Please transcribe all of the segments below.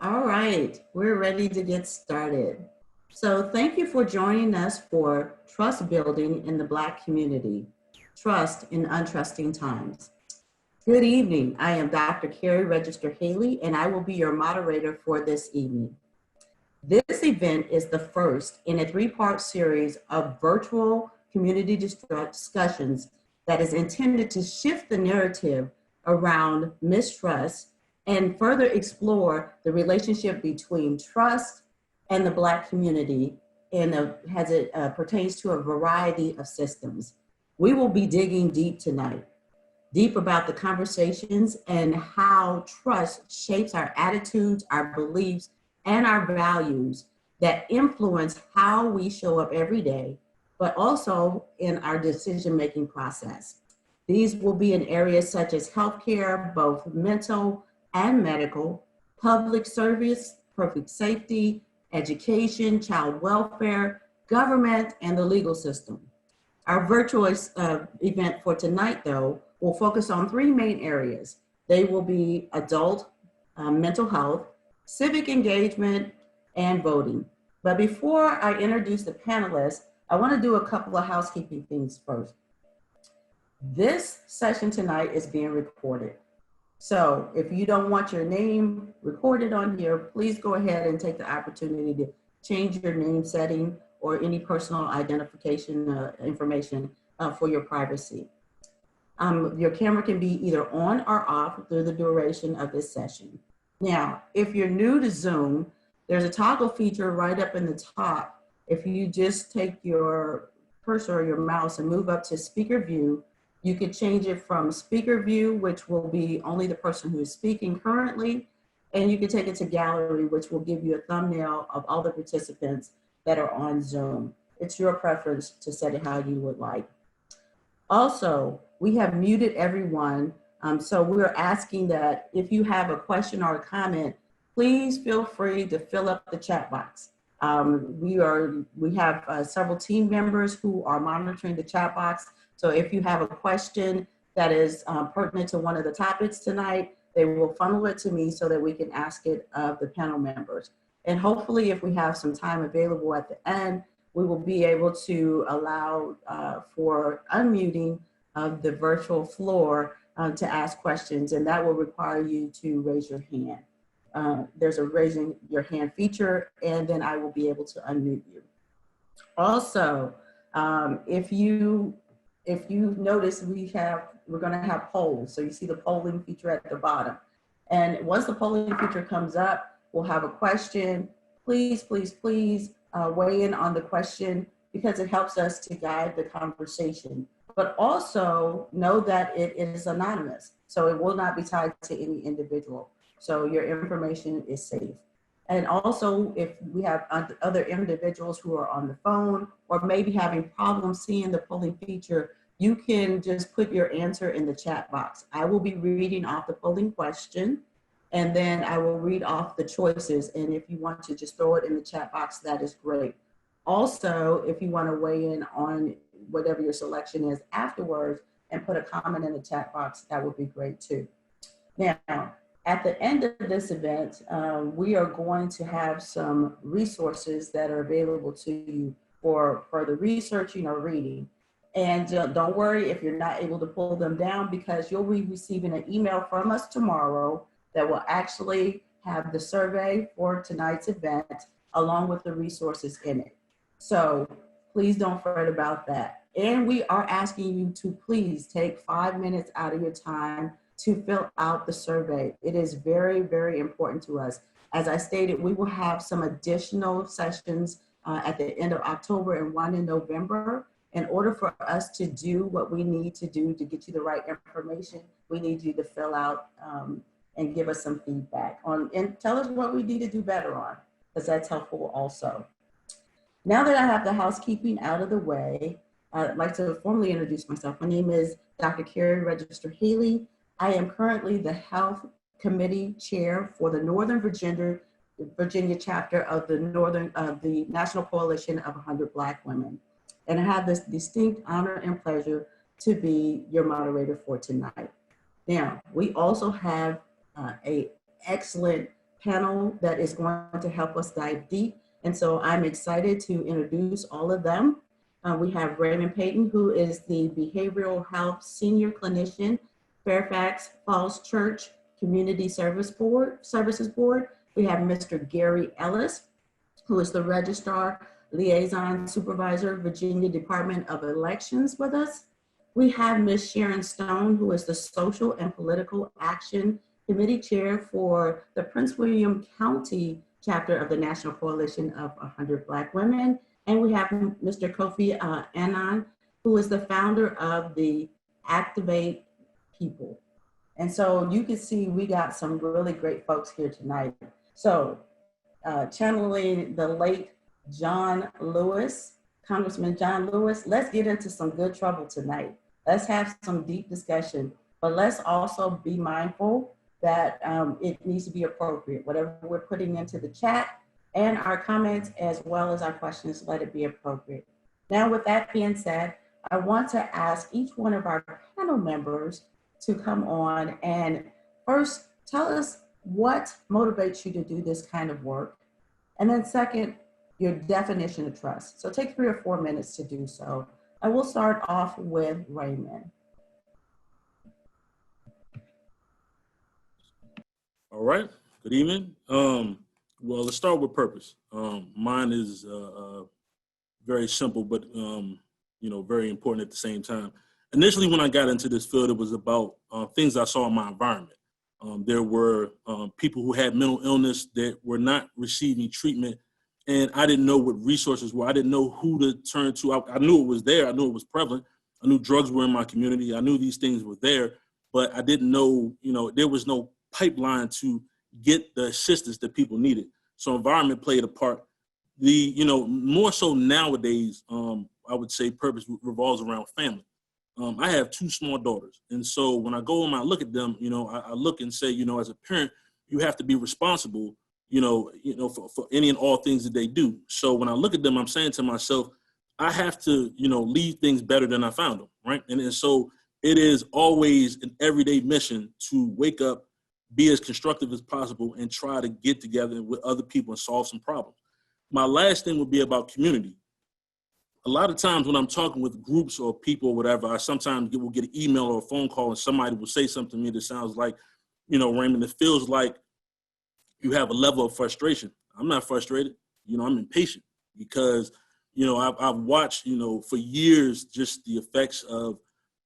All right, we're ready to get started. So thank you for joining us for Trust Building in the Black Community, Trust in Untrusting Times. Good evening, I am Dr. Carrie Register Haley, and I will be your moderator for this evening. This event is the first in a three-part series of virtual community discussions that is intended to shift the narrative around mistrust and further explore the relationship between trust and the Black community as it pertains to a variety of systems. We will be digging deep tonight, deep about the conversations and how trust shapes our attitudes, our beliefs, and our values that influence how we show up every day, but also in our decision-making process. These will be in areas such as healthcare, both mental and medical, public service, public safety, education, child welfare, government, and the legal system. Our virtual event for tonight, though, will focus on three main areas. They will be adult mental health, civic engagement, and voting. But before I introduce the panelists, I want to do a couple of housekeeping things first. This session tonight is being recorded. So if you don't want your name recorded on here, please go ahead and take the opportunity to change your name setting or any personal identification information for your privacy. Your camera can be either on or off through the duration of this session. Now, if you're new to Zoom, there's a toggle feature right up in the top. If you just take your cursor or your mouse and move up to speaker view, you could change it from speaker view, which will be only the person who is speaking currently, and you can take it to gallery, which will give you a thumbnail of all the participants that are on Zoom. It's your preference to set it how you would like. Also, we have muted everyone, so we're asking that if you have a question or a comment, please feel free to fill up the chat box. We have several team members who are monitoring the chat box. So if you have a question that is pertinent to one of the topics tonight, they will funnel it to me so that we can ask it of the panel members. And hopefully if we have some time available at the end, we will be able to allow for unmuting of the virtual floor to ask questions, and that will require you to raise your hand. There's a raising your hand feature, and then I will be able to unmute you. Also, if you notice, we're going to have polls. So you see the polling feature at the bottom. And once the polling feature comes up, we'll have a question. Please, please, please weigh in on the question because it helps us to guide the conversation. But also know that it is anonymous. So it will not be tied to any individual. So your information is safe. And also, if we have other individuals who are on the phone or maybe having problems seeing the polling feature, you can just put your answer in the chat box. I will be reading off the polling question, and then I will read off the choices. And if you want to just throw it in the chat box, that is great. Also, if you want to weigh in on whatever your selection is afterwards and put a comment in the chat box, that would be great too. Now, at the end of this event, we are going to have some resources that are available to you for further researching or reading. And don't worry if you're not able to pull them down, because you'll be receiving an email from us tomorrow that will actually have the survey for tonight's event along with the resources in it. So please don't fret about that. And we are asking you to please take 5 minutes out of your time to fill out the survey. It is very, very important to us. As I stated, we will have some additional sessions at the end of October and one in November. In order for us to do what we need to do to get you the right information, we need you to fill out and give us some feedback on, and tell us what we need to do better on, because that's helpful also. Now that I have the housekeeping out of the way, I'd like to formally introduce myself. My name is Dr. Carrie Register Haley. I am currently the Health Committee Chair for the Northern Virginia chapter of the National Coalition of 100 Black Women. And I have this distinct honor and pleasure to be your moderator for tonight. Now, we also have an excellent panel that is going to help us dive deep. And so I'm excited to introduce all of them. We have Raymond Payton, who is the Behavioral Health Senior Clinician, Fairfax Falls Church Community Services Board. We have Mr. Gary Ellis, who is the Registrar Liaison Supervisor, Virginia Department of Elections with us. We have Ms. Sharon Stone, who is the Social and Political Action Committee Chair for the Prince William County chapter of the National Coalition of 100 Black Women. And we have Mr. Kofi Annan, who is the founder of the Activate People. And so you can see we got some really great folks here tonight. So channeling the late John Lewis, Congressman John Lewis, let's get into some good trouble tonight. Let's have some deep discussion, but let's also be mindful that it needs to be appropriate. Whatever we're putting into the chat and our comments, as well as our questions, let it be appropriate. Now, with that being said, I want to ask each one of our panel members to come on and first tell us what motivates you to do this kind of work. And then second, your definition of trust. So take 3 or 4 minutes to do so. I will start off with Raymond. All right, good evening. Well, let's start with purpose. Mine is very simple, but very important at the same time. Initially, when I got into this field, it was about things I saw in my environment. There were people who had mental illness that were not receiving treatment, and I didn't know what resources were. I didn't know who to turn to. I knew it was there. I knew it was prevalent. I knew drugs were in my community. I knew these things were there, but I didn't know, there was no pipeline to get the assistance that people needed. So environment played a part. More so nowadays, I would say purpose revolves around family. I have 2 small daughters. And so when I go and I look at them, I look and say, as a parent, you have to be responsible, for any and all things that they do. So when I look at them, I'm saying to myself, I have to, leave things better than I found them, right? And so it is always an everyday mission to wake up, be as constructive as possible, and try to get together with other people and solve some problems. My last thing would be about community. A lot of times when I'm talking with groups or people or whatever, I sometimes will get an email or a phone call and somebody will say something to me that sounds like, Raymond, it feels like you have a level of frustration. I'm not frustrated. I'm impatient because, I've watched, for years, just the effects of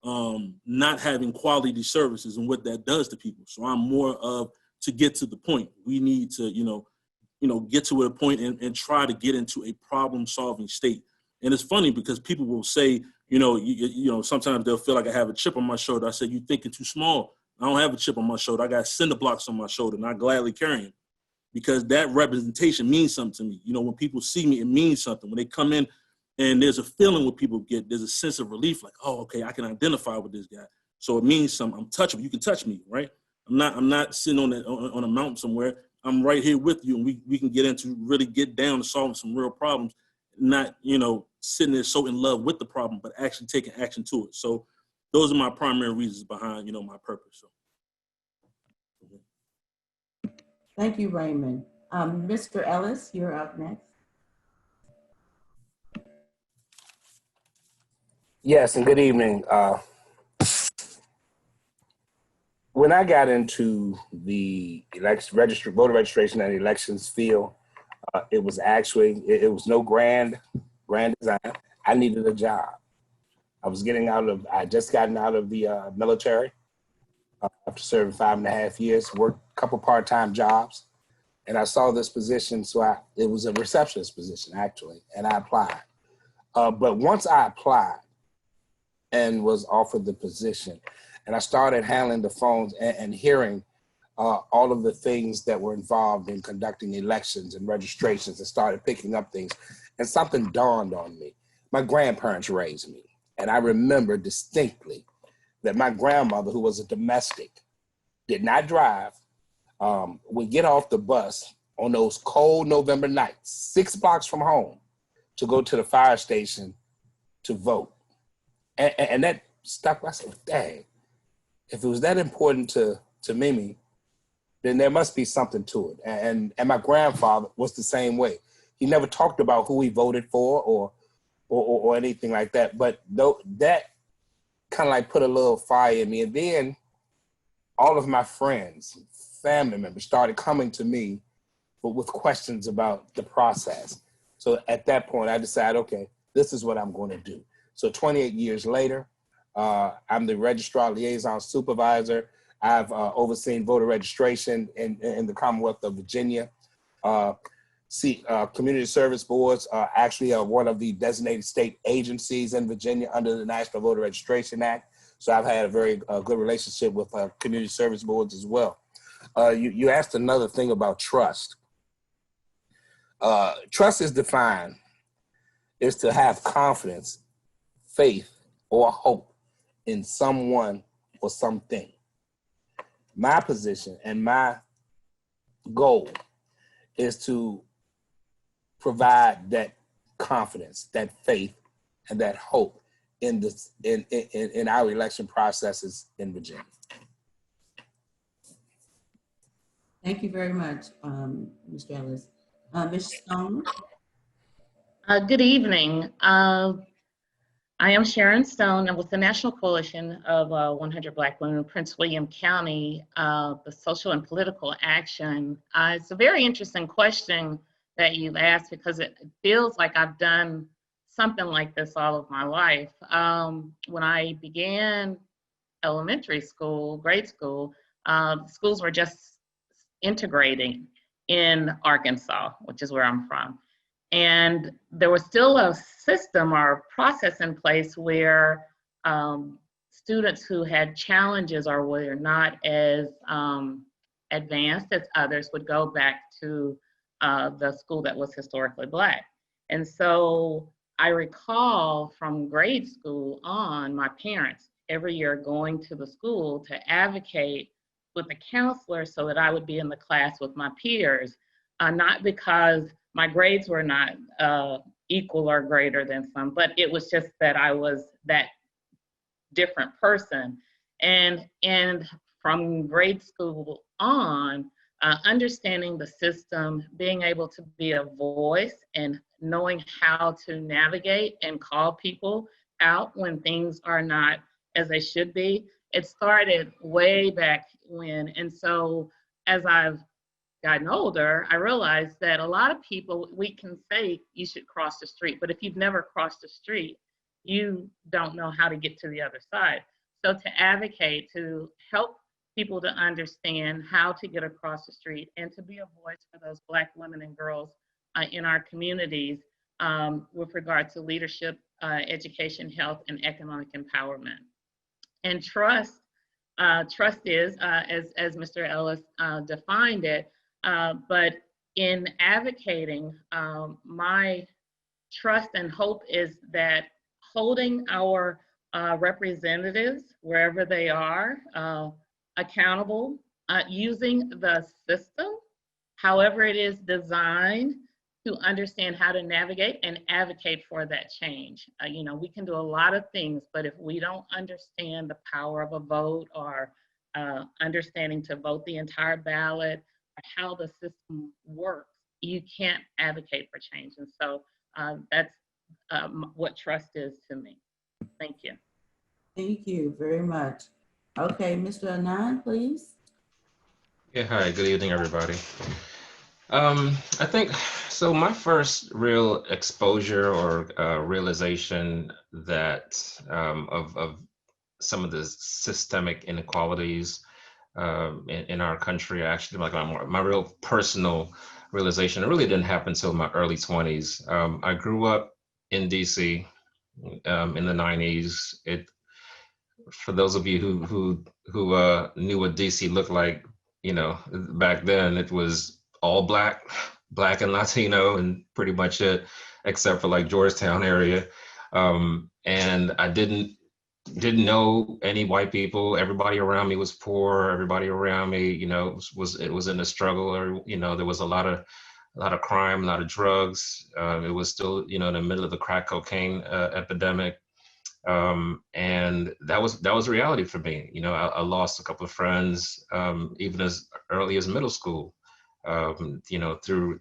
not having quality services and what that does to people. So I'm more of to get to the point. We need to, get to a point and try to get into a problem-solving state. And it's funny because people will say, sometimes they'll feel like I have a chip on my shoulder. I said, you're thinking too small. I don't have a chip on my shoulder. I got cinder blocks on my shoulder, and I gladly carry them because that representation means something to me. When people see me, it means something. When they come in and there's a feeling what people get, there's a sense of relief, like, oh, okay, I can identify with this guy. So it means something. I'm touchable. You can touch me, right? I'm not sitting on a mountain somewhere. I'm right here with you, and we can get into really get down to solving some real problems, not, sitting there so in love with the problem, but actually taking action to it. So those are my primary reasons behind, my purpose. So. Thank you, Raymond. Mr. Ellis, you're up next. Yes, and good evening. When I got into the voter registration and elections field, it was no grand design. I needed a job. I just gotten out of the military after serving 5.5 years, worked a couple part-time jobs, and I saw this position. So it was a receptionist position actually, and I applied. But once I applied and was offered the position, and I started handling the phones and hearing all of the things that were involved in conducting elections and registrations, and started picking up things, and something dawned on me. My grandparents raised me, and I remember distinctly that my grandmother, who was a domestic, did not drive, would get off the bus on those cold November nights, 6 blocks from home, to go to the fire station to vote. And that stuck. I said, dang, if it was that important to Mimi, then there must be something to it. And my grandfather was the same way. He never talked about who he voted for or anything like that. But though that kind of like put a little fire in me. And then all of my friends, family members started coming to me with questions about the process. So at that point, I decided, okay, this is what I'm going to do. So 28 years later, I'm the registrar liaison supervisor. I've overseen voter registration in the Commonwealth of Virginia. Community service boards are actually one of the designated state agencies in Virginia under the National Voter Registration Act. So I've had a very good relationship with community service boards as well. You asked another thing about trust. Trust is defined is to have confidence, faith, or hope in someone or something. My position and my goal is to provide that confidence, that faith, and that hope in our election processes in Virginia. Thank you very much, Mr. Ellis. Ms. Stone? Good evening. I am Sharon Stone, and with the National Coalition of 100 Black Women in Prince William County, the social and political action. It's a very interesting question that you've asked because it feels like I've done something like this all of my life. When I began elementary school, grade school, schools were just integrating in Arkansas, which is where I'm from. And there was still a system or a process in place where students who had challenges or were not as advanced as others would go back to the school that was historically Black. And so I recall from grade school on, my parents every year going to the school to advocate with the counselor so that I would be in the class with my peers, not because my grades were not equal or greater than some, but it was just that I was that different person. And from grade school on, understanding the system, being able to be a voice and knowing how to navigate and call people out when things are not as they should be. It started way back when. And so as I've gotten older, I realized that a lot of people, we can say you should cross the street, but if you've never crossed the street, you don't know how to get to the other side. So to advocate, to help people to understand how to get across the street and to be a voice for those Black women and girls in our communities with regard to leadership, education, health, and economic empowerment. And trust is, as Mr. Ellis defined it, but in advocating, my trust and hope is that holding our representatives, wherever they are, accountable, using the system, however it is designed, to understand how to navigate and advocate for that change. We can do a lot of things, but if we don't understand the power of a vote or understanding to vote the entire ballot, how the system works, you can't advocate for change. And so that's what trust is to me. Thank you. Thank you very much. Okay, Mr. Anand, please. Yeah, hi, good evening, everybody. I think, so my first real exposure or realization that of some of the systemic inequalities in our country, actually, like my real personal realization, it really didn't happen until my early 20s. I grew up in DC in the 90s. For those of you who knew what DC looked like, back then it was all black and Latino, and pretty much it, except for like Georgetown area. And I didn't know any white people. Everybody around me was poor. Everybody around me, was in a struggle, or there was a lot of crime, a lot of drugs. It was still, in the middle of the crack cocaine epidemic. And that was reality for me. You know, I lost a couple of friends, even as early as middle school, you know, through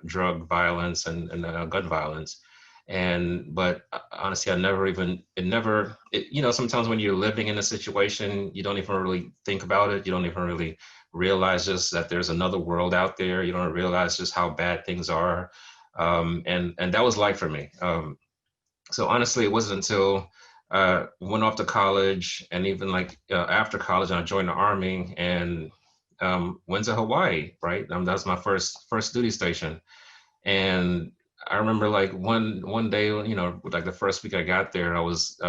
drug violence and gun violence. But honestly, you know, sometimes when you're living in a situation, you don't even really think about it. You don't even really realize just that there's another world out there. You don't realize just how bad things are. And that was life for me. So honestly, it wasn't until went off to college, and even like after college, I joined the army and went to Hawaii. Right, that was my first duty station, and I remember like one day, you know, like the first week I got there, I was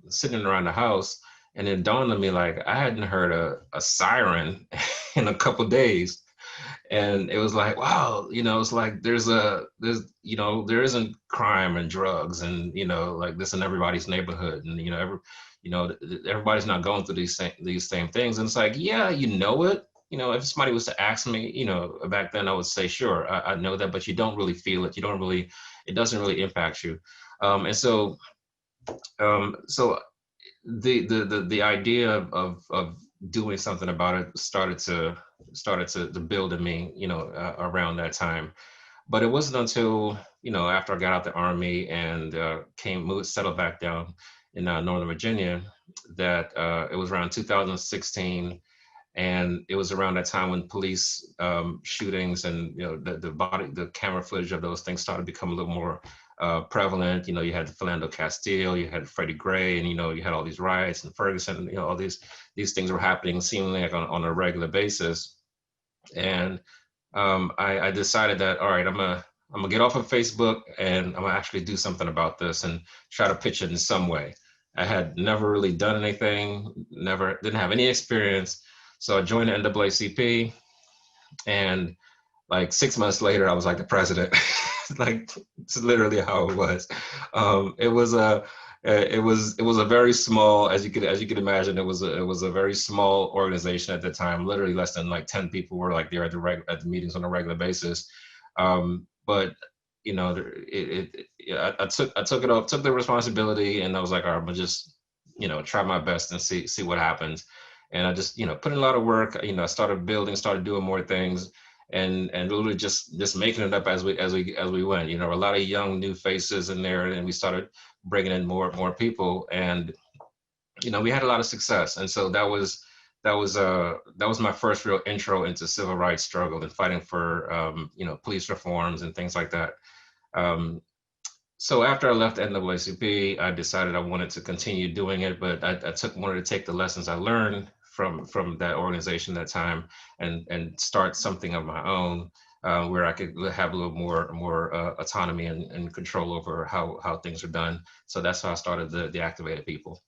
sitting around the house, and it dawned on me like I hadn't heard a siren in a couple days. And it was like, wow, you know, it's like you know, there isn't crime and drugs and, you know, like this in everybody's neighborhood, and, you know, everybody's not going through these same things. And it's like, yeah, you know it. You know, if somebody was to ask me, you know, back then, I would say, sure, I know that, but you don't really feel it. It doesn't really impact you. And so the idea of doing something about it started to build in me, you know, around that time. But it wasn't until, you know, after I got out the army and settled back down in Northern Virginia, that it was around 2016. And it was around that time when police shootings and, you know, the camera footage of those things started to become a little more prevalent. You know, you had Philando Castile, you had Freddie Gray, and, you know, you had all these riots in Ferguson. You know, all these things were happening seemingly like on a regular basis. And I decided that, all right, I'm gonna get off of Facebook, and I'm gonna actually do something about this and try to pitch it in some way. I had never really done anything, didn't have any experience. So I joined the NAACP, and like 6 months later, I was like the president. Like, it's literally how it was. It was a very small, as you could imagine, it was a very small organization at the time. Literally less than like 10 people were like there at the meetings on a regular basis. But you know, I took it up, took the responsibility, and I was like, all right, I'm gonna just, you know, try my best and see what happens. And I just, you know, put in a lot of work. You know, I started doing more things, and literally just making it up as we went. You know, a lot of young new faces in there, and we started bringing in more people, and, you know, we had a lot of success. And so that was my first real intro into civil rights struggle and fighting for you know, police reforms and things like that. So after I left NAACP, I decided I wanted to continue doing it, but I wanted to take the lessons I learned from that organization that time and start something of my own, where I could have a little more autonomy and control over how things are done. So that's how I started the Activated People.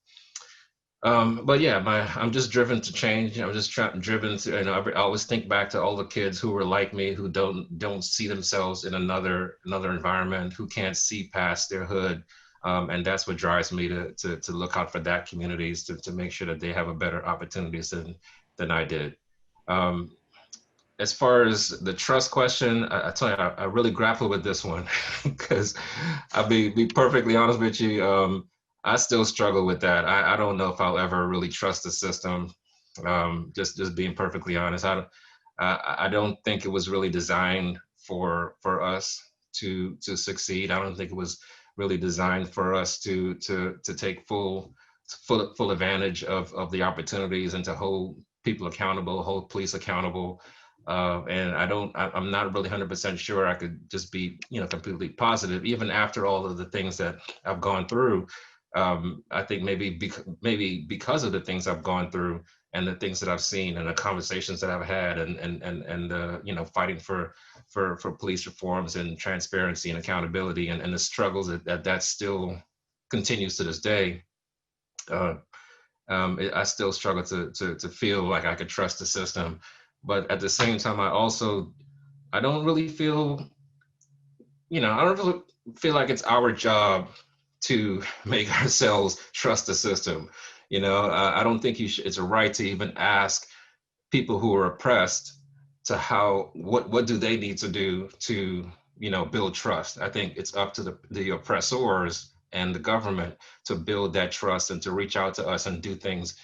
But yeah, I'm just driven to change. I'm just driven to, and I always think back to all the kids who were like me, who don't see themselves in another environment, who can't see past their hood, and that's what drives me to look out for that communities, to make sure that they have a better opportunities than I did. As far as the trust question, I tell you, I really grapple with this one because I'll be perfectly honest with you. I still struggle with that. I don't know if I'll ever really trust the system. Just being perfectly honest, I don't think it was really designed for us to succeed. I don't think it was really designed for us to take full advantage of the opportunities and to hold people accountable, hold police accountable. And I'm not really 100% sure I could just be, you know, completely positive, even after all of the things that I've gone through. I think maybe because of the things I've gone through and the things that I've seen and the conversations that I've had and you know, fighting for police reforms and transparency and accountability and the struggles that still continues to this day. I still struggle to feel like I could trust the system. But at the same time, I don't really feel, you know, I don't really feel like it's our job to make ourselves trust the system. You know, I don't think it's a right to even ask people who are oppressed to what do they need to do to, you know, build trust. I think it's up to the oppressors and the government to build that trust and to reach out to us and do things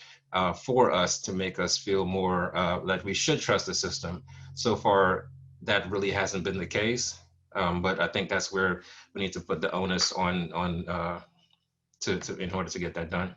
for us to make us feel more like we should trust the system. So far, that really hasn't been the case. But I think that's where we need to put the onus on in order to get that done.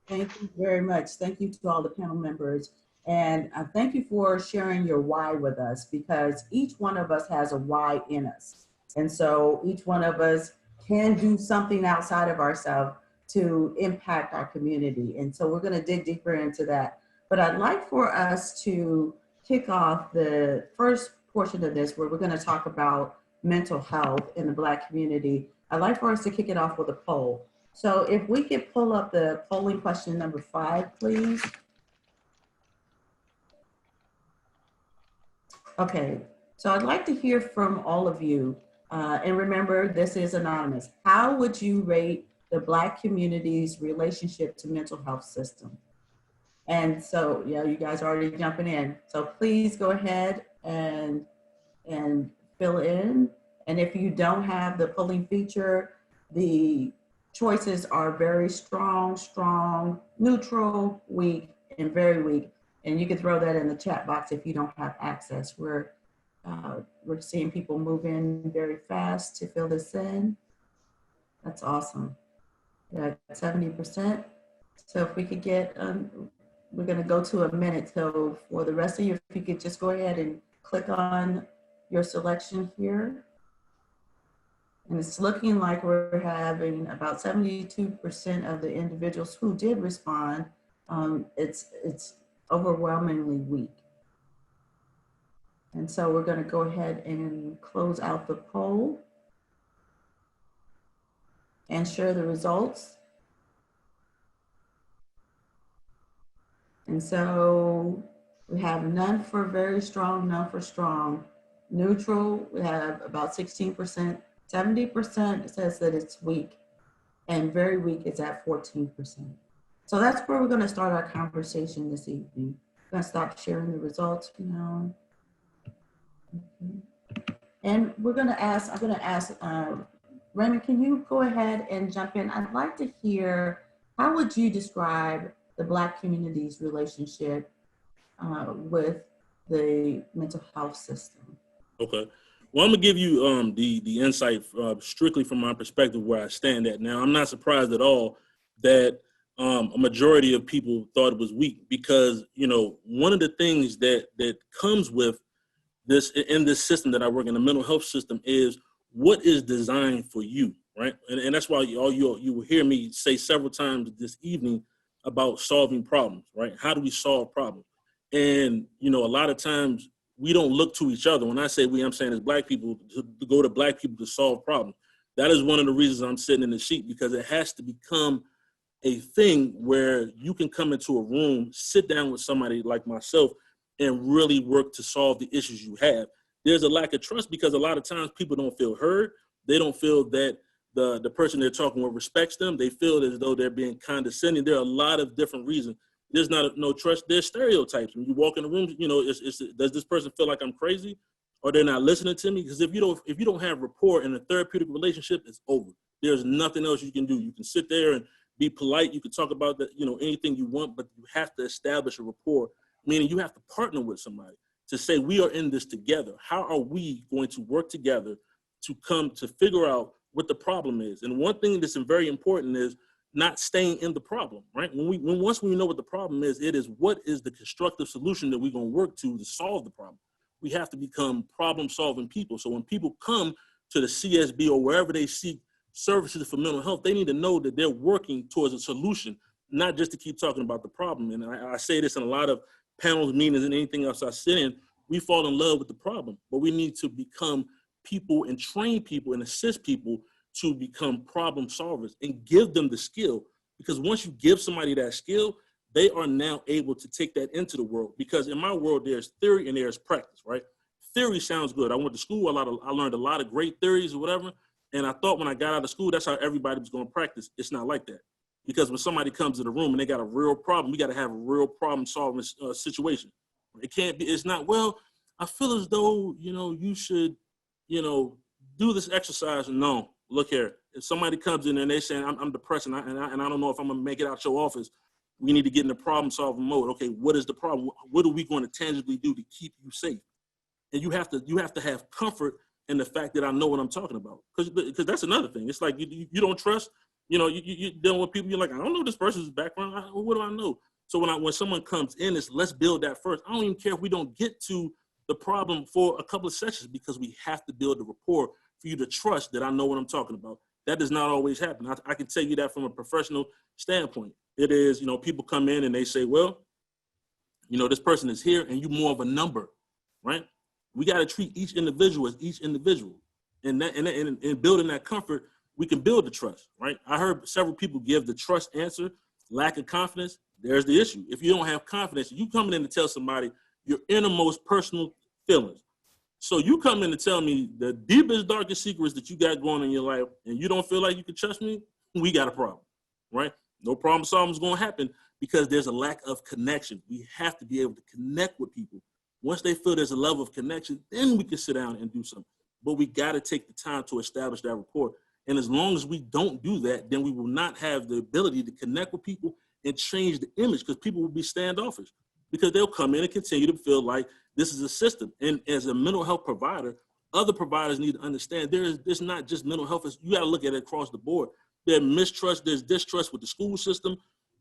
Thank you very much. Thank you to all the panel members. And thank you for sharing your why with us, because each one of us has a why in us. And so each one of us can do something outside of ourselves to impact our community. And so we're going to dig deeper into that. But I'd like for us to kick off the first portion of this, where we're going to talk about mental health in the Black community. I'd like for us to kick it off with a poll. So if we could pull up the polling question number 5, please. Okay, so I'd like to hear from all of you. And remember, this is anonymous. How would you rate the Black community's relationship to mental health system? And so, yeah, you guys are already jumping in. So please go ahead and fill in. And if you don't have the polling feature, the choices are very strong, strong, neutral, weak, and very weak. And you can throw that in the chat box if you don't have access. We're seeing people move in very fast to fill this in. That's awesome. Yeah, 70%. So if we could get, we're gonna go to a minute. So for the rest of you, if you could just go ahead and click on your selection here. And it's looking like we're having about 72% of the individuals who did respond. It's overwhelmingly weak. And so we're going to go ahead and close out the poll and share the results. And so we have none for very strong, none for strong. Neutral, we have about 16%. 70% says that it's weak, and very weak is at 14%. So that's where we're going to start our conversation this evening. I'm going to stop sharing the results now. Okay. And we're going to ask, I'm going to ask, Raymond, can you go ahead and jump in? I'd like to hear, how would you describe the Black community's relationship with the mental health system? Okay. Well, I'm gonna give you the insight strictly from my perspective where I stand at now. I'm not surprised at all that a majority of people thought it was weak, because one of the things that comes with this in this system that I work in, the mental health system, is what is designed for you, right? And that's why you will hear me say several times this evening about solving problems, right? How do we solve problems? And a lot of times we don't look to each other. When I say we, I'm saying as Black people, to go to Black people to solve problems. That is one of the reasons I'm sitting in the seat, because it has to become a thing where you can come into a room, sit down with somebody like myself, and really work to solve the issues you have. There's a lack of trust because a lot of times people don't feel heard. They don't feel that the person they're talking with respects them. They feel as though they're being condescending. There are a lot of different reasons. There's no trust. There's stereotypes. When you walk in the room, does this person feel like I'm crazy, or they're not listening to me? Because if you don't have rapport in a therapeutic relationship, it's over. There's nothing else you can do. You can sit there and be polite. You can talk about anything you want, but you have to establish a rapport. Meaning you have to partner with somebody to say, we are in this together. How are we going to work together to come to figure out what the problem is? And one thing that's very important is not staying in the problem, right? Once we know what the problem is, it is what is the constructive solution that we're going to work to solve the problem. We have to become problem-solving people. So when people come to the CSB or wherever they seek services for mental health, they need to know that they're working towards a solution, not just to keep talking about the problem. And I say this in a lot of panels, meetings, and anything else I sit in. We fall in love with the problem, but we need to become people and train people and assist people to become problem solvers and give them the skill. Because once you give somebody that skill, they are now able to take that into the world. Because in my world, there's theory and there's practice, right? Theory sounds good. I went to school, I learned a lot of great theories or whatever. And I thought when I got out of school, that's how everybody was going to practice. It's not like that. Because when somebody comes to the room and they got a real problem, we got to have a real problem solving situation. It can't be, it's not, well, I feel as though, you should, do this exercise. No, look here, if somebody comes in and they saying, I'm depressed and I don't know if I'm gonna make it out your office, we need to get in the problem solving mode. Okay, what is the problem? What are we going to tangibly do to keep you safe? And you have to have comfort in the fact that I know what I'm talking about. Because that's another thing. It's like you don't trust, you're dealing with people, you're like, I don't know this person's background. What do I know? So when someone comes in, it's let's build that first. I don't even care if we don't get to the problem for a couple of sessions, because we have to build the rapport for you to trust that I know what I'm talking about. That does not always happen. I can tell you that from a professional standpoint. It is, people come in and they say, well, this person is here and you're more of a number, right? We got to treat each individual as each individual. And building that comfort, we can build the trust, right? I heard several people give the trust answer, lack of confidence. There's the issue. If you don't have confidence, you coming in to tell somebody your innermost personal feelings. So you come in to tell me the deepest, darkest secrets that you got going on in your life, and you don't feel like you can trust me, we got a problem, right? No problem solving is going to happen because there's a lack of connection. We have to be able to connect with people. Once they feel there's a level of connection, then we can sit down and do something. But we got to take the time to establish that rapport. And as long as we don't do that, then we will not have the ability to connect with people and change the image, because people will be standoffish, because they'll come in and continue to feel like this is a system. And as a mental health provider, other providers need to understand there's not just mental health. You got to look at it across the board. There's mistrust, there's distrust with the school system,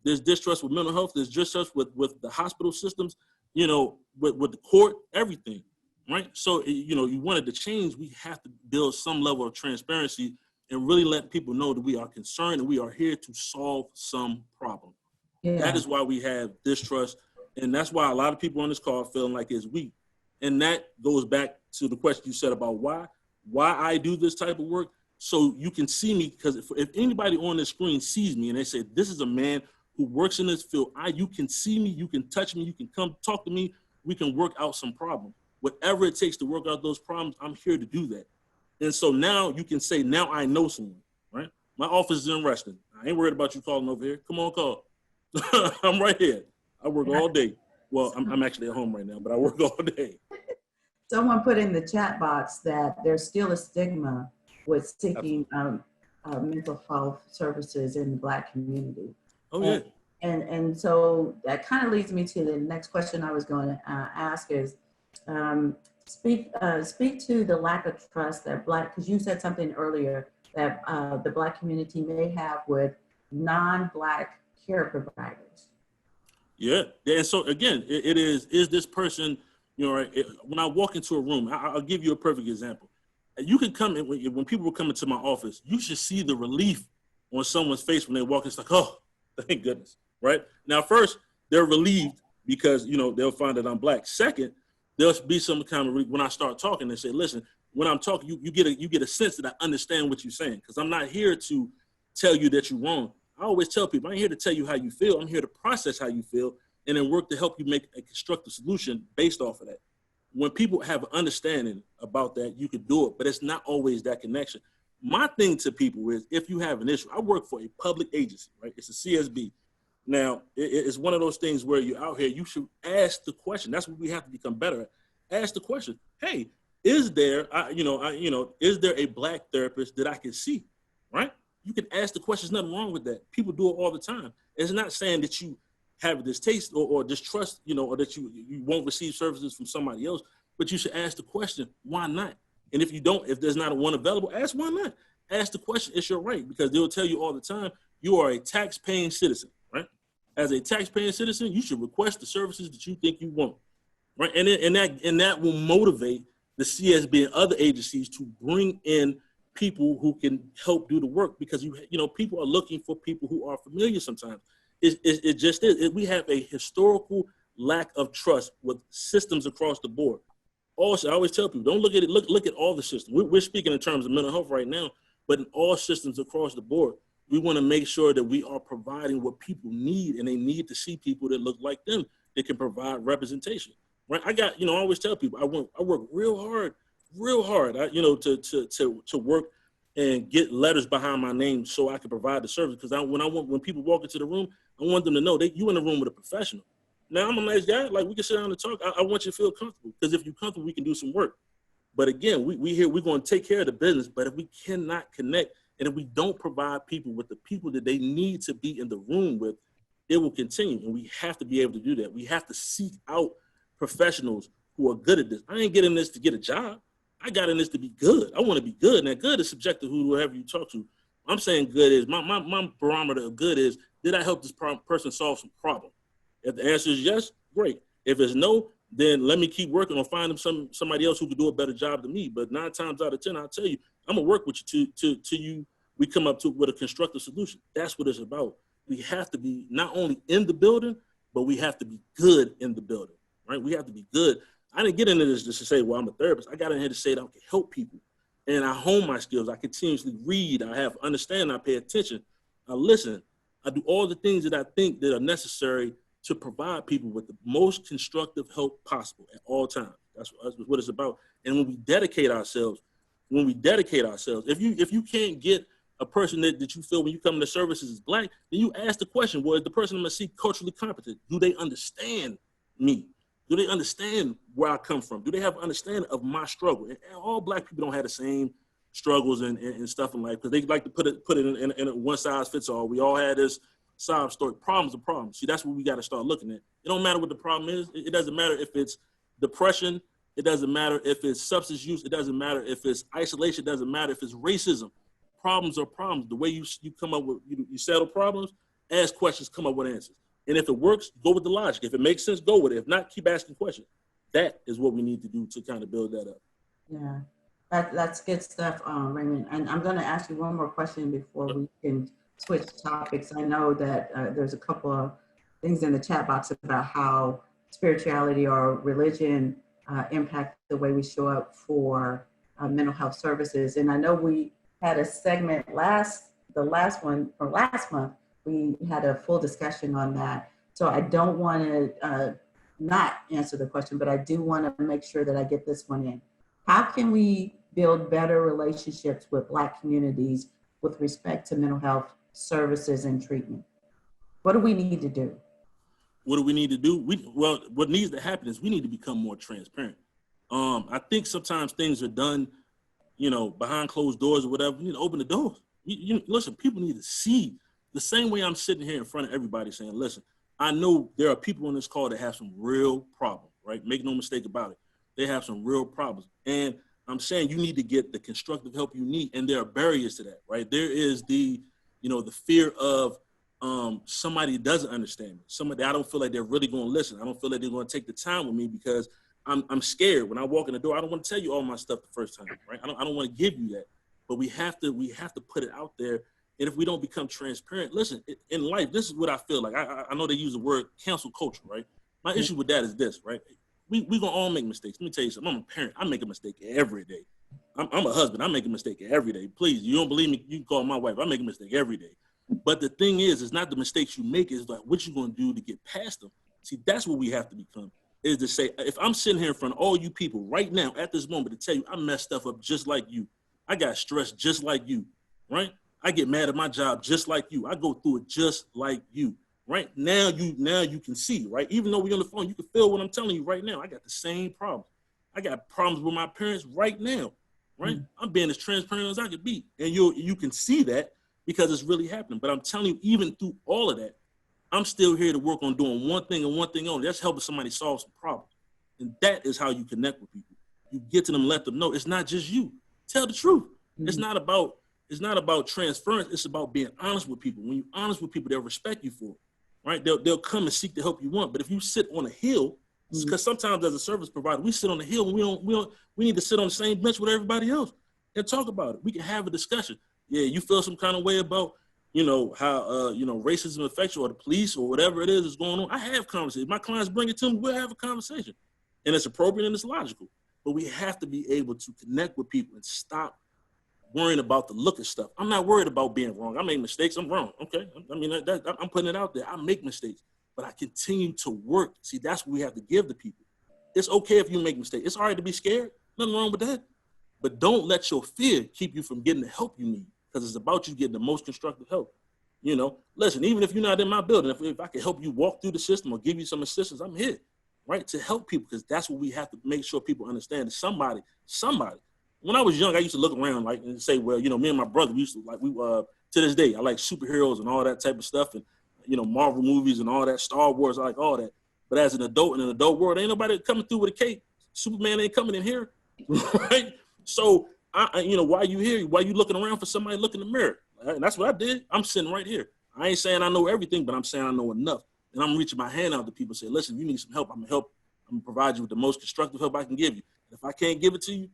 there's distrust with mental health, there's distrust with the hospital systems, with the court, everything, right? So, you wanted to change, we have to build some level of transparency and really let people know that we are concerned and we are here to solve some problem. Yeah. That is why we have distrust. And that's why a lot of people on this call are feeling like it's weak. And that goes back to the question you said about why I do this type of work. So you can see me, because if anybody on the screen sees me and they say, this is a man who works in this field, you can see me, you can touch me, you can come talk to me, we can work out some problem. Whatever it takes to work out those problems, I'm here to do that. And so now you can say, now I know someone, right? My office is in Reston. I ain't worried about you calling over here. Come on, call. I'm right here. I work all day. Well, I'm actually at home right now, but I work all day. Someone put in the chat box that there's still a stigma with seeking mental health services in the Black community. Oh, yeah. And so that kind of leads me to the next question I was going to ask is, speak to the lack of trust that because you said something earlier that the Black community may have with non-Black care providers. Yeah. And so again, it is this person, right? When I walk into a room, I'll give you a perfect example. You can come in, when people come into my office, you should see the relief on someone's face when they walk in. It's like, oh, thank goodness, right? Now, first, they're relieved because, they'll find that I'm Black. Second, there'll be some kind of, when I start talking, they say, listen, when I'm talking, you get a sense that I understand what you're saying, because I'm not here to tell you that you're wrong. I always tell people, I ain't here to tell you how you feel. I'm here to process how you feel and then work to help you make a constructive solution based off of that. When people have an understanding about that, you can do it, but it's not always that connection. My thing to people is, if you have an issue, I work for a public agency, right? It's a CSB. Now, it's one of those things where you're out here, you should ask the question. That's what we have to become better at. Ask the question, hey, is there, is there a Black therapist that I can see, right? You can ask the question. There's nothing wrong with that. People do it all the time. It's not saying that you have distaste or distrust, or that you won't receive services from somebody else, but you should ask the question, why not? And if there's not a one available, ask why not. Ask the question, it's your right, because they'll tell you all the time, you are a tax-paying citizen, right? As a tax-paying citizen, you should request the services that you think you want, right? And that will motivate the CSB and other agencies to bring in people who can help do the work, because people are looking for people who are familiar sometimes. It just is. We have a historical lack of trust with systems across the board. Also, I always tell people, don't look at it. Look at all the systems. We're speaking in terms of mental health right now, but in all systems across the board, we want to make sure that we are providing what people need, and they need to see people that look like them that can provide representation. Right? I always tell people, I work real hard, to work and get letters behind my name so I can provide the service. Because when people walk into the room, I want them to know that you in the room with a professional. Now, I'm a nice guy. Like, we can sit down and talk. I want you to feel comfortable, because if you're comfortable, we can do some work. But again, we're going to take care of the business. But if we cannot connect, And if we don't provide people with the people that they need to be in the room with, it will continue. And we have to be able to do that. We have to seek out professionals who are good at this. I ain't getting this to get a job. I got in this to be good. I want to be good. Now, good is subjective to whoever you talk to. I'm saying good is, my barometer of good is, did I help this person solve some problem? If the answer is yes, great. If it's no, then let me keep working on finding somebody else who could do a better job than me. But 9 times out of 10, I'll tell you, I'm gonna work with you till we come up with a constructive solution. That's what it's about. We have to be not only in the building, but we have to be good in the building, right? We have to be good. I didn't get into this just to say, well, I'm a therapist. I got in here to say that I can help people. And I hone my skills. I continuously read. I have understanding. I pay attention. I listen. I do all the things that I think that are necessary to provide people with the most constructive help possible at all times. That's what it's about. And when we dedicate ourselves, if you can't get a person that you feel when you come to services is black, then you ask the question, well, is the person I'm gonna see culturally competent? Do they understand me? Do they understand where I come from? Do they have an understanding of my struggle? And all black people don't have the same struggles and stuff in life, because they like to put it in a one size fits all. We all had this sob story. Problems are problems. See, that's what we got to start looking at. It don't matter what the problem is. It doesn't matter if it's depression. It doesn't matter if it's substance use. It doesn't matter if it's isolation. It doesn't matter if it's racism. Problems are problems. The way you come up with, you settle problems, ask questions, come up with answers. And if it works, go with the logic. If it makes sense, go with it. If not, keep asking questions. That is what we need to do to kind of build that up. Yeah, that's good stuff, Raymond. And I'm going to ask you one more question before we can switch topics. I know that there's a couple of things in the chat box about how spirituality or religion impact the way we show up for mental health services. And I know we had a segment the last month, we had a full discussion on that. So I don't want to not answer the question, but I do want to make sure that I get this one in. How can we build better relationships with Black communities with respect to mental health services and treatment? What do we need to do? What do we need to do? What needs to happen is we need to become more transparent. I think sometimes things are done, behind closed doors or whatever. We need to open the doors. Listen, people need to see. The same way I'm sitting here in front of everybody saying, listen, I know there are people on this call that have some real problems, right? Make no mistake about it. They have some real problems. And I'm saying you need to get the constructive help you need. And there are barriers to that, right? There is the fear of somebody doesn't understand me. Somebody I don't feel like they're really going to listen. I don't feel like they're going to take the time with me because I'm scared. When I walk in the door, I don't want to tell you all my stuff the first time, right? I don't want to give you that. But we have to put it out there. And if we don't become transparent, listen, in life, this is what I feel like. I know they use the word cancel culture, right? My issue with that is this, right? We gonna all make mistakes. Let me tell you something. I'm a parent. I make a mistake every day. I'm a husband. I make a mistake every day. Please, you don't believe me? You can call my wife. I make a mistake every day. But the thing is, it's not the mistakes you make. It's like what you're gonna do to get past them. See, that's what we have to become. Is to say, if I'm sitting here in front of all you people right now at this moment to tell you I messed stuff up just like you. I got stressed just like you, right? I get mad at my job just like you. I go through it just like you. Right now, you can see, right? Even though we're on the phone, you can feel what I'm telling you right now. I got the same problems. I got problems with my parents right now, right? I'm being as transparent as I could be. And you can see that because it's really happening. But I'm telling you, even through all of that, I'm still here to work on doing one thing and one thing only. That's helping somebody solve some problems. And that is how you connect with people. You get to them, let them know it's not just you. Tell the truth. It's not about transference. It's about being honest with people. When you're honest with people, they'll respect you for it. Right? They'll come and seek the help you want. But if you sit on a hill, because sometimes as a service provider, we sit on the hill and we need to sit on the same bench with everybody else and talk about it. We can have a discussion. Yeah, you feel some kind of way about, how racism affects you or the police or whatever it is going on. I have conversations. My clients bring it to me, we'll have a conversation. And it's appropriate and it's logical. But we have to be able to connect with people and stop worrying about the look of stuff. I'm not worried about being wrong. I make mistakes. I'm wrong. Okay. I mean, I'm putting it out there. I make mistakes, but I continue to work. See, that's what we have to give to people. It's okay if you make mistakes. It's all right to be scared. Nothing wrong with that. But don't let your fear keep you from getting the help you need, because it's about you getting the most constructive help. Listen, even if you're not in my building, if I can help you walk through the system or give you some assistance, I'm here, right, to help people, because that's what we have to make sure people understand. That somebody when I was young, I used to look around like and say, well, me and my brother, we used to to this day, I like superheroes and all that type of stuff, and Marvel movies and all that, Star Wars, I like all that. But as an adult in an adult world, ain't nobody coming through with a cape. Superman ain't coming in here, right? So why you here? Why you looking around for somebody to look in the mirror? And that's what I did. I'm sitting right here. I ain't saying I know everything, but I'm saying I know enough. And I'm reaching my hand out to people, say, listen, you need some help. I'm gonna help. I'm gonna provide you with the most constructive help I can give you. If I can't give it to you,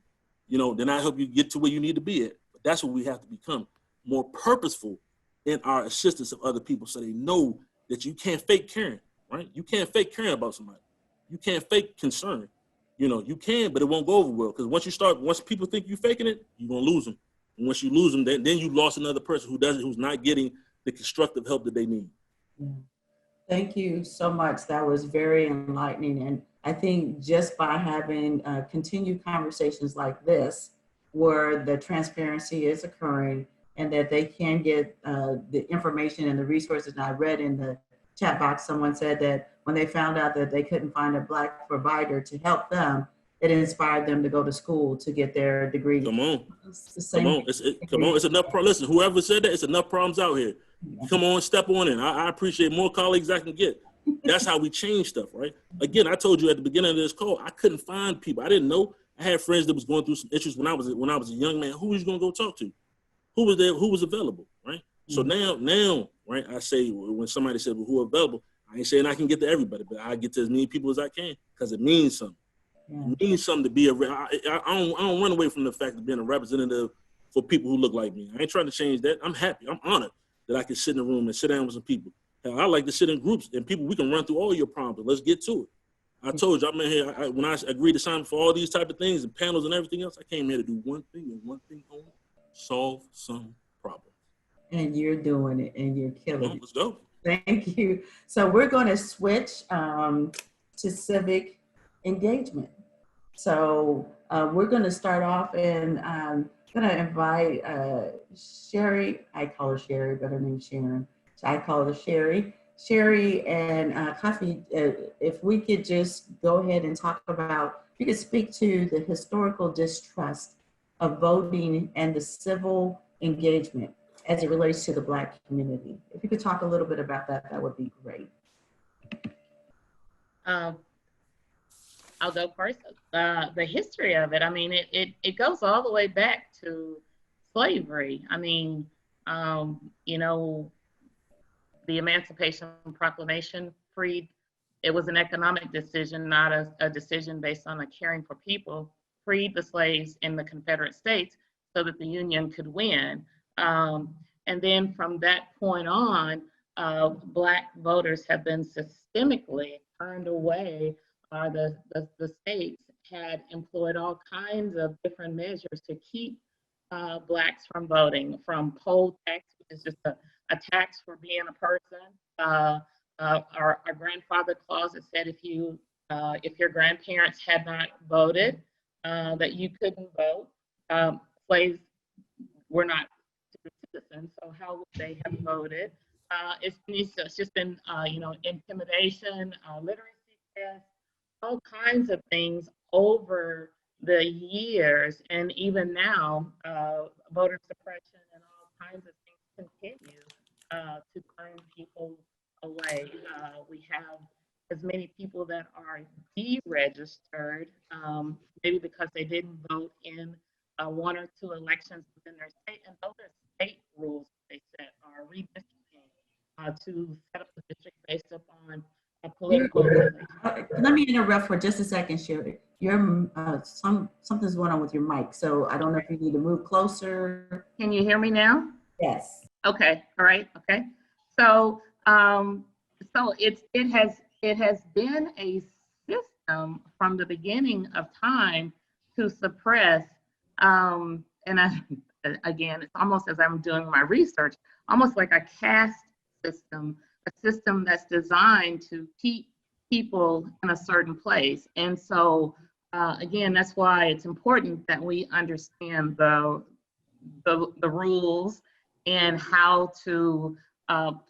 then I help you get to where you need to be at. But that's what we have to become, more purposeful in our assistance of other people, so they know that you can't fake caring, right? You can't fake caring about somebody. You can't fake concern. You can, but it won't go over well, because once people think you're faking it, you're gonna lose them. And once you lose them, then you lost another person who's not getting the constructive help that they need. Yeah. Thank you so much. That was very enlightening. And I think just by having continued conversations like this, where the transparency is occurring and that they can get the information and the resources. And I read in the chat box, someone said that when they found out that they couldn't find a Black provider to help them, it inspired them to go to school to get their degree. Come on. It's the same. Come on. It's enough. Listen, whoever said that, it's enough problems out here. Come on, step on in. I appreciate more colleagues I can get. That's how we change stuff, right? Again, I told you at the beginning of this call, I couldn't find people. I didn't know. I had friends that was going through some issues when I was a young man. Who was you gonna go talk to? Who was there? Who was available, right? So now, right? I say when somebody said, "Well, who available?" I ain't saying I can get to everybody, but I get to as many people as I can, because it means something. Yeah. It means something to be I don't run away from the fact of being a representative for people who look like me. I ain't trying to change that. I'm happy. I'm honored that I can sit in a room and sit down with some people. Hell, I like to sit in groups and people, we can run through all your problems. Let's get to it. I told you, I'm in here, when I agreed to sign for all these type of things and panels and everything else, I came here to do one thing and one thing only: solve some problems. And you're doing it, and you're killing it. Let's go. Thank you. So we're going to switch to civic engagement. So we're going to start off, and I'm going to invite Sherry. I call her Sherry, but her name's Sharon. So I call her Sherry. Sherry and Kafi, if we could just go ahead and talk about, you could speak to the historical distrust of voting and the civil engagement as it relates to the Black community. If you could talk a little bit about that, that would be great. I'll go first. The history of it, I mean, it goes all the way back to slavery. I mean, the Emancipation Proclamation it was an economic decision, not a decision based on a caring for people, freed the slaves in the Confederate States so that the Union could win. And then from that point on, Black voters have been systemically turned away. The states had employed all kinds of different measures to keep Blacks from voting, from poll tax, which is just a tax for being a person. Our grandfather clause that said if your grandparents had not voted, that you couldn't vote. Slaves were not citizens, so how would they have voted? It's just been intimidation, literacy tests, all kinds of things over the years, and even now, voter suppression and all kinds of things continue to turn people away. We have as many people that are deregistered, maybe because they didn't vote in one or two elections within their state, and those are state rules they set are redistricting to set up the district based upon a political. Let me interrupt for just a second, Sherry. Something's going on with your mic, so I don't know if you need to move closer. Can you hear me now? Yes. Okay. All right. Okay. So it has been a system from the beginning of time to suppress. Again, it's almost as I'm doing my research, almost like a caste system, a system that's designed to keep people in a certain place. And so, again, that's why it's important that we understand the rules and how to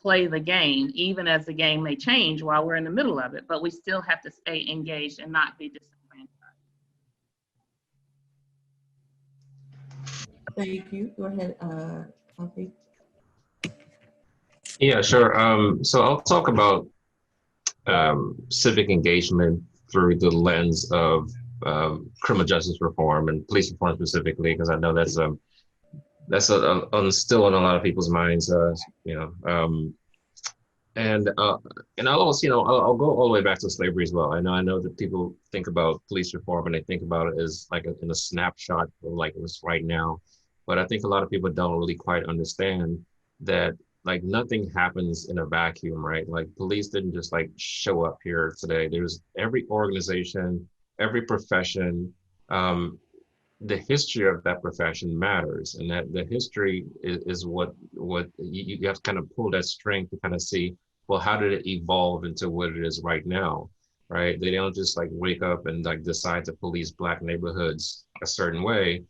play the game, even as the game may change while we're in the middle of it, but we still have to stay engaged and not be disenfranchised. Thank you. Go ahead, Alfie. Yeah, sure. So I'll talk about civic engagement through the lens of criminal justice reform and police reform specifically, because I know still on a lot of people's minds. And and I'll also, I'll go all the way back to slavery as well. I know that people think about police reform and they think about it as like in a snapshot, like it was right now. But I think a lot of people don't really quite understand that like nothing happens in a vacuum, right? Like police didn't just like show up here today. There's every organization, every profession, the history of that profession matters, and that the history is what you have to kind of pull that string to kind of see, well, how did it evolve into what it is right now, right? They don't just like wake up and like decide to police Black neighborhoods a certain way.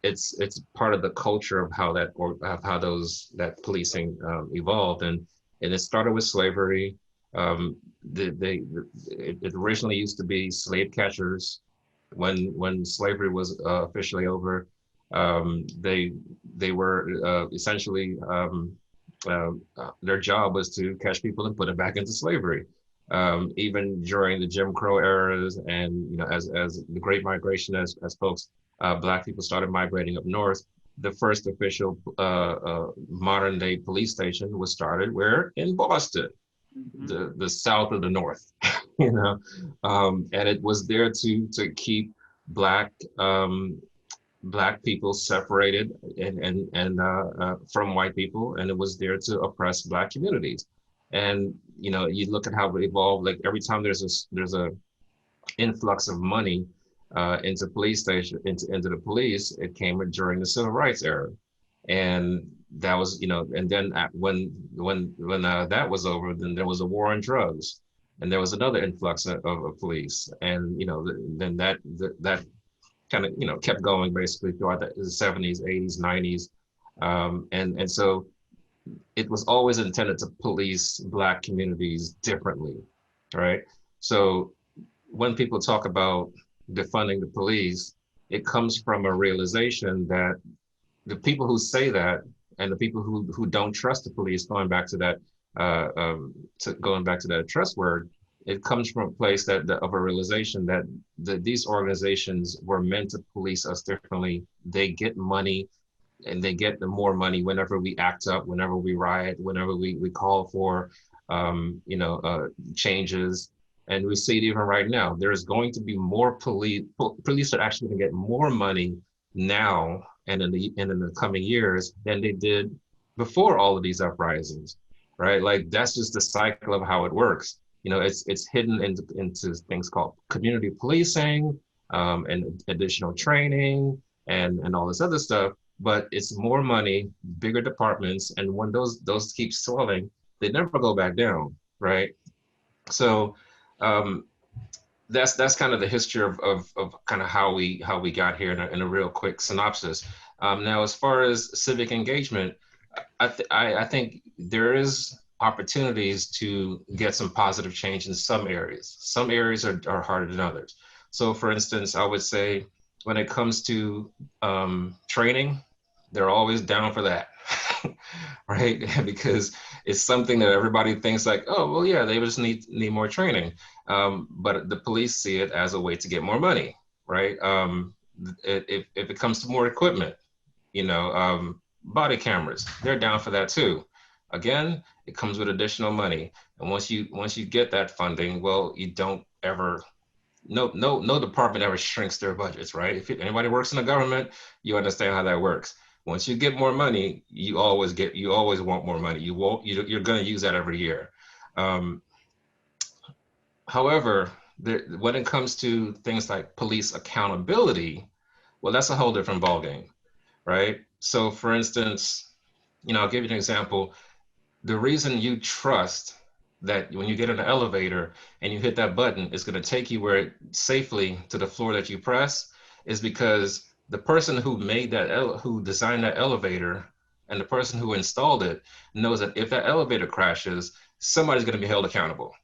It's part of the culture of how that policing evolved, and it started with slavery. It originally used to be slave catchers. When slavery was officially over, they were essentially their job was to catch people and put them back into slavery. Even during the Jim Crow eras, and as the Great Migration, as folks, Black people started migrating up north, the first official modern day police station was started where? In Boston, the south of the north. And it was there to keep Black Black people separated and from white people, and it was there to oppress Black communities. And you look at how it evolved. Like every time there's a influx of money into police station into the police, it came during the civil rights era, and that was and then when that was over, then there was a war on drugs, and there was another influx of police, and then that kind of kept going basically throughout the 70s, 80s, 90s, and so it was always intended to police Black communities differently, right? So when people talk about defunding the police, it comes from a realization that the people who say that and the people who don't trust the police, going back to that trust word, it comes from a place of a realization that these organizations were meant to police us differently. They get money, and they get the more money whenever we act up, whenever we riot, whenever we call for changes. And we see it even right now. There's going to be more police are actually going to get more money now and in the coming years than they did before all of these uprisings, right? Like that's just the cycle of how it works. It's hidden into things called community policing, and additional training and all this other stuff. But it's more money, bigger departments, and when those keep swelling, they never go back down, right? So that's kind of the history of kind of how we got here in a real quick synopsis. Now, as far as civic engagement, I think there is opportunities to get some positive change in some areas. Some areas are harder than others. So, for instance, I would say when it comes to training, they're always down for that, right? Because it's something that everybody thinks like, oh, well, yeah, they just need more training. But the police see it as a way to get more money, right? If it comes to more equipment, body cameras, they're down for that too. Again, it comes with additional money. And once you get that funding, well, you don't ever, no department ever shrinks their budgets, right? If anybody works in the government, you understand how that works. Once you get more money, you always want more money. You're going to use that every year. However, when it comes to things like police accountability, well, that's a whole different ballgame, right? So for instance, I'll give you an example. The reason you trust that when you get in an elevator and you hit that button, it's going to take you safely to the floor that you press is because the person who who designed that elevator and the person who installed it knows that if that elevator crashes, somebody's going to be held accountable,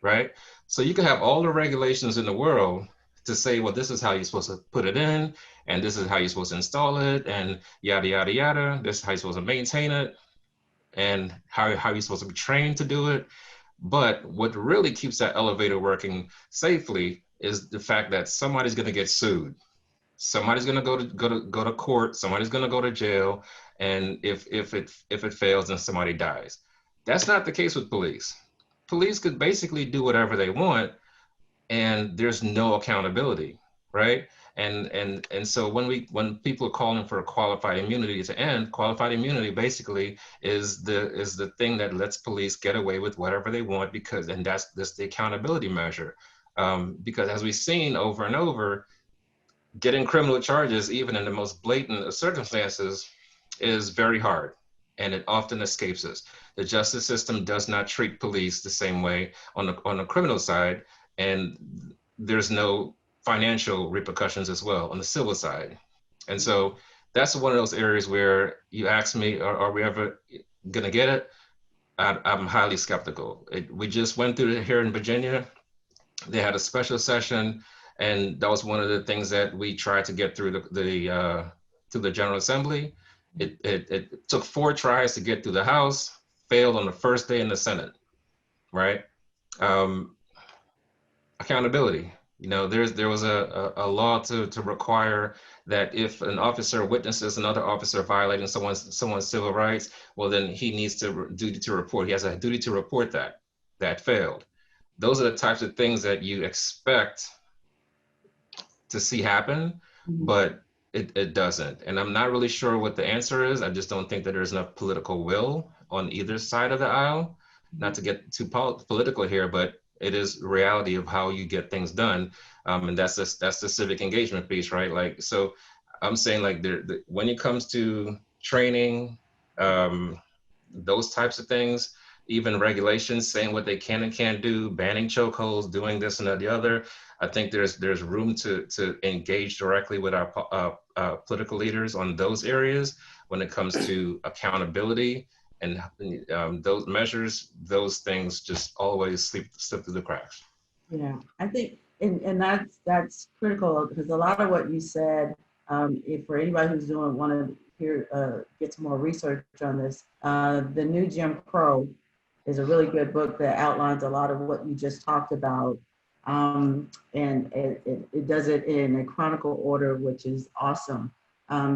right? So you can have all the regulations in the world to say, well, this is how you're supposed to put it in, and this is how you're supposed to install it, and yada, yada, yada. This is how you're supposed to maintain it, and how you're supposed to be trained to do it. But what really keeps that elevator working safely is the fact that somebody's going to get sued. Somebody's going to go to court. Somebody's going to go to jail, and if it fails, then somebody dies. That's not the case with police. Police could basically do whatever they want, and there's no accountability, right? And so when people are calling for qualified immunity to end, qualified immunity basically is the thing that lets police get away with whatever they want, because, and that's the accountability measure. Because as we've seen over and over, getting criminal charges, even in the most blatant of circumstances, is very hard, and it often escapes us. The justice system does not treat police the same way on the criminal side, and there's no financial repercussions as well on the civil side. And so that's one of those areas where you ask me, are we ever gonna get it? I'm highly skeptical. We just went through it here in Virginia. They had a special session, and that was one of the things that we tried to get through the General Assembly. It took 4 tries to get through the House, failed on the first day in the Senate, right? Accountability. You know, there was a law to require that if an officer witnesses another officer violating someone's civil rights, well, then he needs to duty to report. He has a duty to report that failed. Those are the types of things that you expect to see happen, but it doesn't. And I'm not really sure what the answer is. I just don't think that there's enough political will on either side of the aisle. Not to get too political here, but it is the reality of how you get things done. And that's the civic engagement piece, right? Like, so I'm saying, like, when it comes to training, those types of things, even regulations saying what they can and can't do, banning chokeholds, doing this and that, the other, I think there's room to engage directly with our political leaders on those areas when it comes to accountability. And those measures, those things just always slip through the cracks. Yeah, I think, and that's critical, because a lot of what you said, if for anybody who's want to hear, get some more research on this, The New Jim Crow is a really good book that outlines a lot of what you just talked about. And it does it in a chronicle order, which is awesome.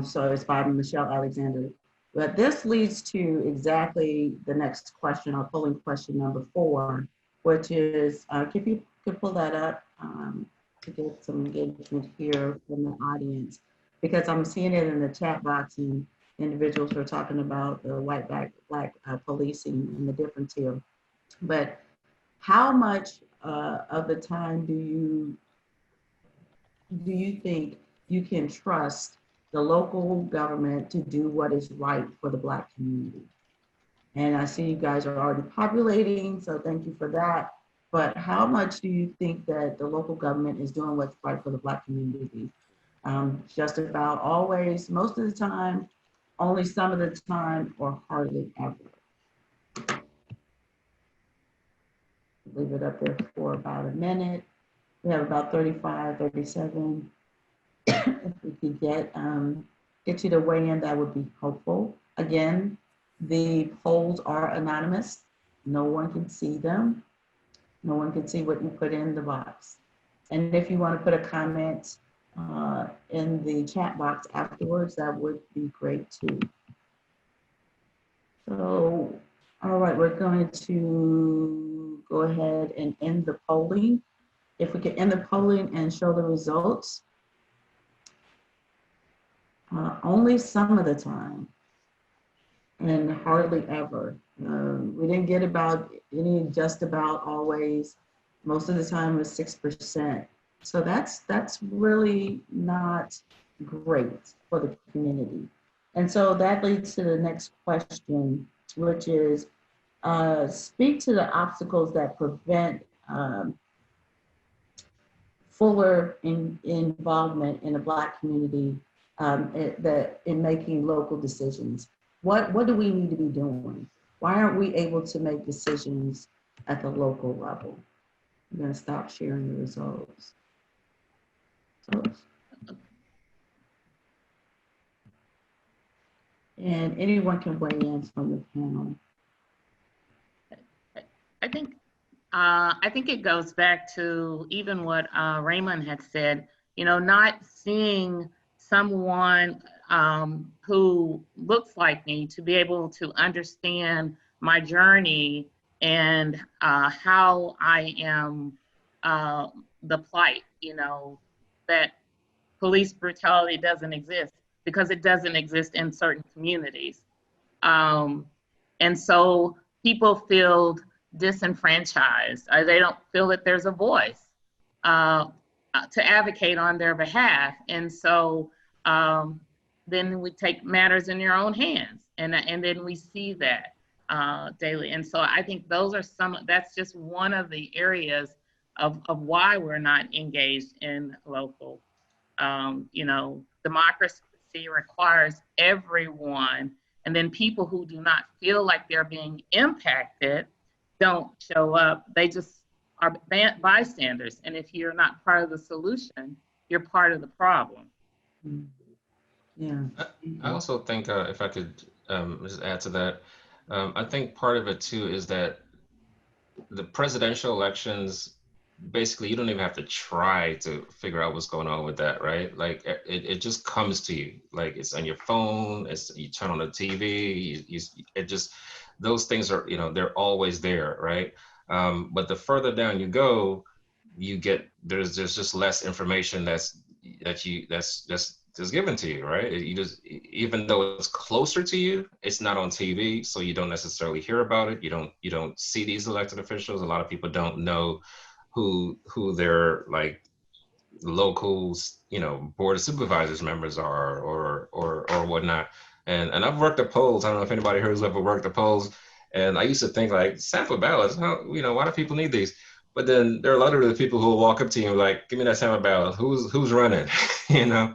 So it's by Michelle Alexander. But this leads to exactly the next question, our polling question number 4, which is, if you could pull that up to get some engagement here from the audience, because I'm seeing it in the chat box, and individuals are talking about the white black policing and the difference here. But how much of the time do you think you can trust the local government to do what is right for the Black community? And I see you guys are already populating, so thank you for that. But how much do you think that the local government is doing what's right for the Black community? Just about always, most of the time, only some of the time, or hardly ever? Leave it up there for about a minute. We have about 35, 37. If we could get you to weigh in, that would be helpful. Again, the polls are anonymous. No one can see them. No one can see what you put in the box. And if you want to put a comment in the chat box afterwards, that would be great too. So, all right, we're going to go ahead and end the polling. If we could end the polling and show the results. Only some of the time, and hardly ever. We didn't get just about always. Most of the time it was 6%. So that's really not great for the community. And so that leads to the next question, which is, speak to the obstacles that prevent fuller involvement in the Black community in making local decisions. What do we need to be doing? Why aren't we able to make decisions at the local level? I'm going to stop sharing the results. So, and anyone can weigh in from the panel. I think it goes back to even what Raymond had said, you know, not seeing someone who looks like me to be able to understand my journey and how I am the plight, you know, that police brutality doesn't exist because it doesn't exist in certain communities. Um, and so people feel disenfranchised. They don't feel that there's a voice uh, to advocate on their behalf. And so then we take matters in your own hands. And then we see that daily. And so I think those are that's just one of the areas of why we're not engaged in local. You know, democracy requires everyone, and then people who do not feel like they're being impacted don't show up. They just are bystanders. And if you're not part of the solution, you're part of the problem. Yeah. I also think, if I could just add to that, I think part of it too is that the presidential elections, basically, you don't even have to try to figure out what's going on with that, right? Like it just comes to you, like it's on your phone. It's you turn on the TV. It just those things are, you know, they're always there, right? But the further down you go, you get there's just less information that's given to you, right? You just, even though it's closer to you, it's not on TV, so you don't necessarily hear about it. You don't see these elected officials. A lot of people don't know who their like local, you know, board of supervisors members are or whatnot. And I've worked at polls. I don't know if anybody here has ever worked at polls. And I used to think like sample ballots, how, you know, why do people need these? But then there are a lot of the people who will walk up to you and like, give me that sample ballot. Who's running? You know?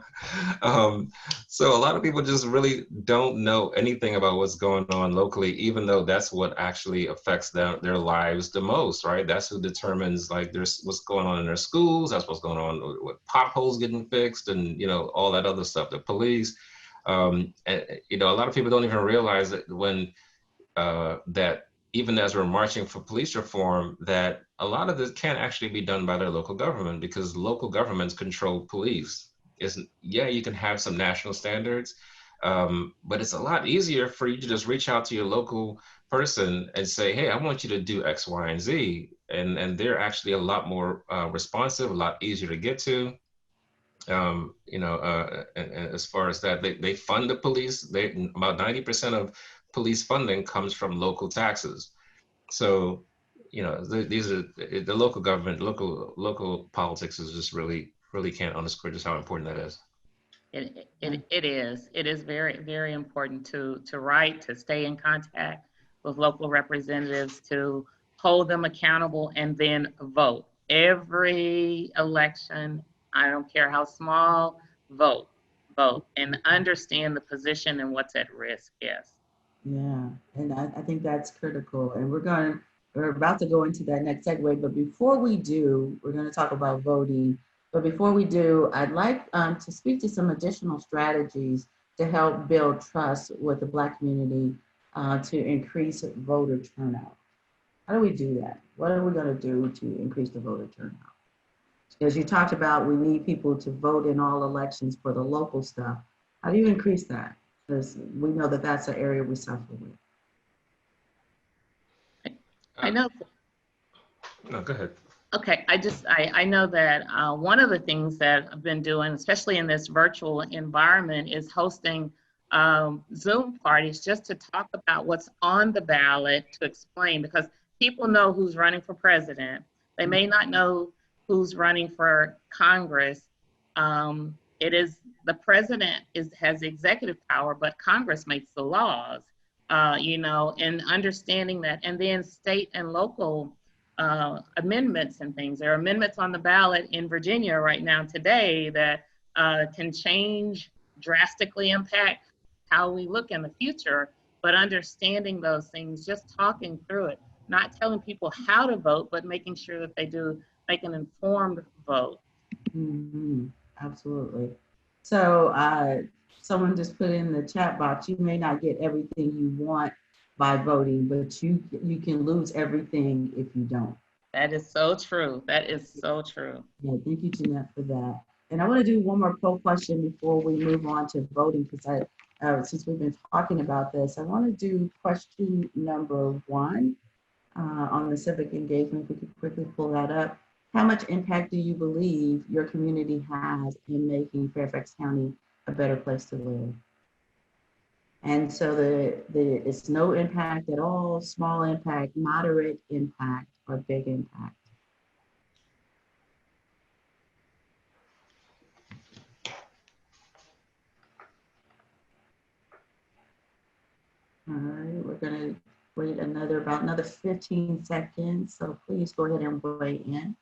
So a lot of people just really don't know anything about what's going on locally, even though that's what actually affects their lives the most, right? That's who determines like there's what's going on in their schools. That's what's going on with potholes getting fixed and, you know, all that other stuff, the police. And, you know, a lot of people don't even realize that when that even as we're marching for police reform, that a lot of this can't actually be done by their local government because local governments control police. Yeah, you can have some national standards, but it's a lot easier for you to just reach out to your local person and say, hey, I want you to do X, Y, and Z. And they're actually a lot more responsive, a lot easier to get to. You know, and as far as that, they fund the police. About 90% of police funding comes from local taxes. So, you know, these are the local government, local politics is just really can't underscore just how important that is. It is very, very important to write, to stay in contact with local representatives, to hold them accountable, and then vote. Every election, I don't care how small, vote, and understand the position and what's at risk. Yes. Yeah, and I think that's critical. And we're about to go into that next segue, but before we do, we're going to talk about voting. But before we do, I'd like to speak to some additional strategies to help build trust with the Black community to increase voter turnout. How do we do that? What are we going to do to increase the voter turnout? Because you talked about we need people to vote in all elections for the local stuff. How do you increase that? Because we know that that's an area we suffer with. I know. No, go ahead. Okay, I know that one of the things that I've been doing, especially in this virtual environment, is hosting Zoom parties just to talk about what's on the ballot, to explain, because people know who's running for president. They may not know who's running for Congress. It is the president has executive power, but Congress makes the laws. You know, and understanding that, and then state and local amendments and things. There are amendments on the ballot in Virginia right now today that can change, drastically impact how we look in the future, but understanding those things, just talking through it, not telling people how to vote, but making sure that they do make an informed vote. Mm-hmm. Absolutely. So someone just put in the chat box, you may not get everything you want by voting, but you can lose everything if you don't. That is so true. That is so true. Yeah, thank you, Jeanette, for that. And I want to do one more poll question before we move on to voting, because since we've been talking about this, I want to do question number 1 on the civic engagement. If we could quickly pull that up. How much impact do you believe your community has in making Fairfax County a better place to live? And so it's no impact at all, small impact, moderate impact, or big impact. All right, we're gonna wait about another 15 seconds. So please go ahead and weigh in.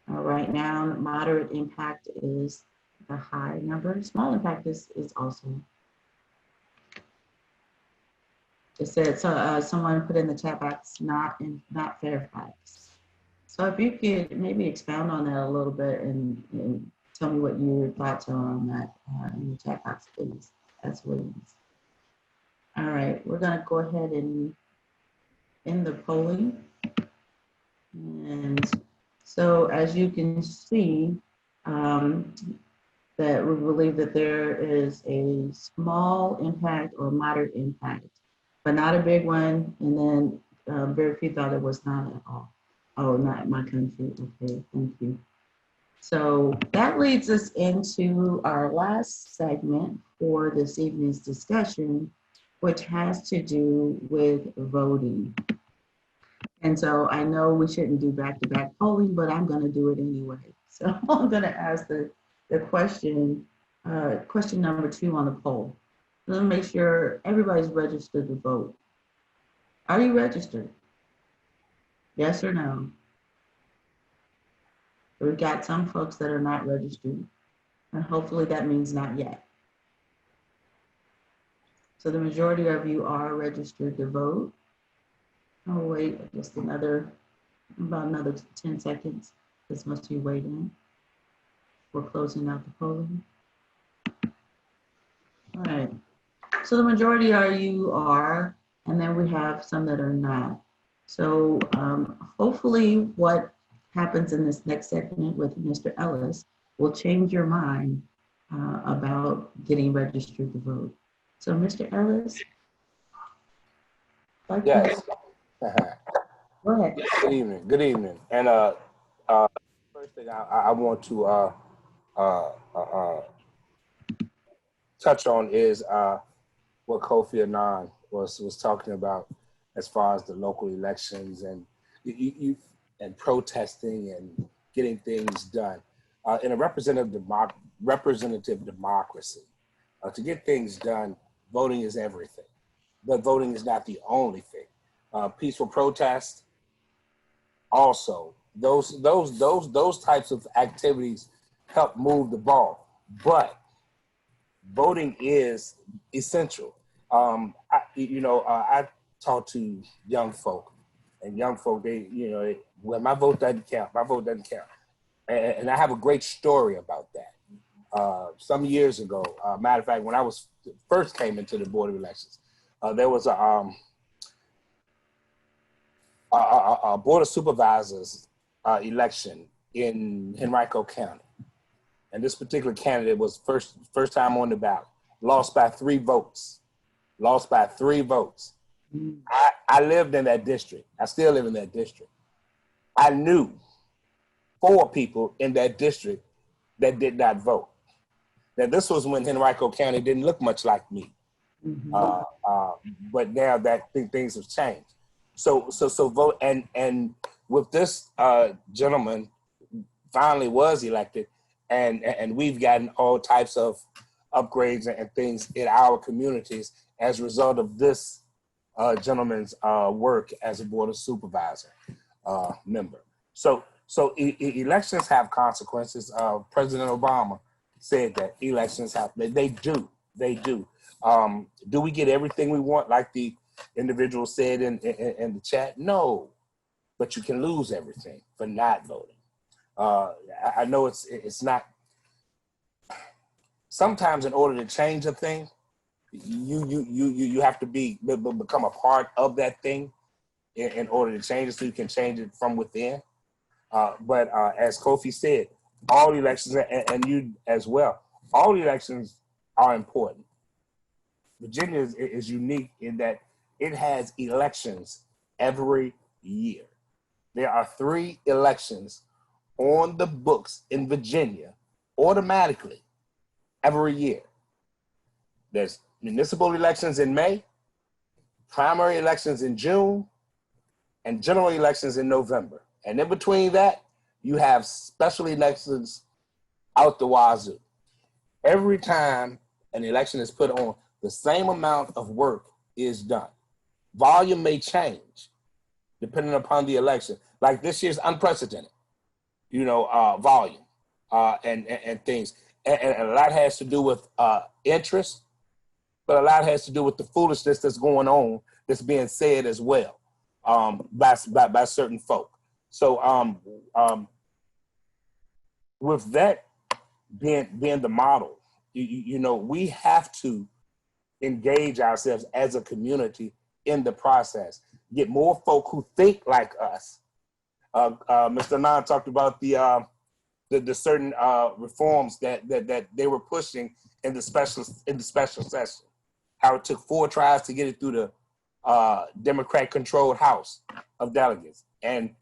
Right now, moderate impact is the high number. Small impact is also. It said, so someone put in the chat box, not Fairfax. So if you could maybe expound on that a little bit and tell me what your thoughts are on that in the chat box, please. That's Williams. All right, we're gonna go ahead and end the polling. And so as you can see, that we believe that there is a small impact or moderate impact, but not a big one. And then very few thought it was not at all. Oh, not my country. Okay, thank you. So that leads us into our last segment for this evening's discussion, which has to do with voting. And so I know we shouldn't do back-to-back polling, but I'm going to do it anyway. So I'm going to ask the question number 2 on the poll. Let me make sure everybody's registered to vote. Are you registered? Yes or no? We've got some folks that are not registered, and hopefully that means not yet. So the majority of you are registered to vote. Oh, wait, just about another 10 seconds. This must be waiting. We're closing out the polling. All right. So the majority of you are, and then we have some that are not. So hopefully what happens in this next segment with Mr. Ellis will change your mind about getting registered to vote. So Mr. Ellis. Yes. Go ahead. Good evening. Good evening. And first thing I want to touch on is what Kofi Annan was talking about as far as the local elections and and protesting and getting things done in a representative democracy. To get things done, voting is everything, but voting is not the only thing. Peaceful protest, also those types of activities help move the ball, but voting is essential. I talk to young folk, and young folk, well, my vote doesn't count. My vote doesn't count, and I have a great story about that. Some years ago, matter of fact, when I first came into the Board of Elections, there was a Board of Supervisors election in Henrico County. And this particular candidate was first time on the ballot, lost by 3 votes. Lost by 3 votes. I lived in that district. I still live in that district. I knew 4 people in that district that did not vote. Now, this was when Henrico County didn't look much like me. But now that things have changed. So vote, and with this gentleman finally was elected, and we've gotten all types of upgrades and things in our communities as a result of this gentleman's work as a Board of Supervisor member. So elections have consequences. President Obama said that elections have, they do. Do we get everything we want, like the individual said in the chat? No, but you can lose everything for not voting. I know it's not sometimes in order to change a thing, you have to become a part of that thing in order to change it, so you can change it from within. But as Kofi said, all elections, and you as well, all elections are important. Virginia is unique in that it has elections every year. There are 3 elections on the books in Virginia automatically every year. There's municipal elections in May, primary elections in June, and general elections in November. And in between that, you have special elections out the wazoo. Every time an election is put on, the same amount of work is done. Volume may change depending upon the election. Like this year's unprecedented, volume and things. And a lot has to do with interest, but a lot has to do with the foolishness that's going on that's being said as well by certain folk. So with that being the model, we have to engage ourselves as a community in the process. Get more folk who think like us. Mr. Nan talked about the certain reforms that they were pushing in the special session. How it took 4 tries to get it through the Democrat-controlled House of Delegates, and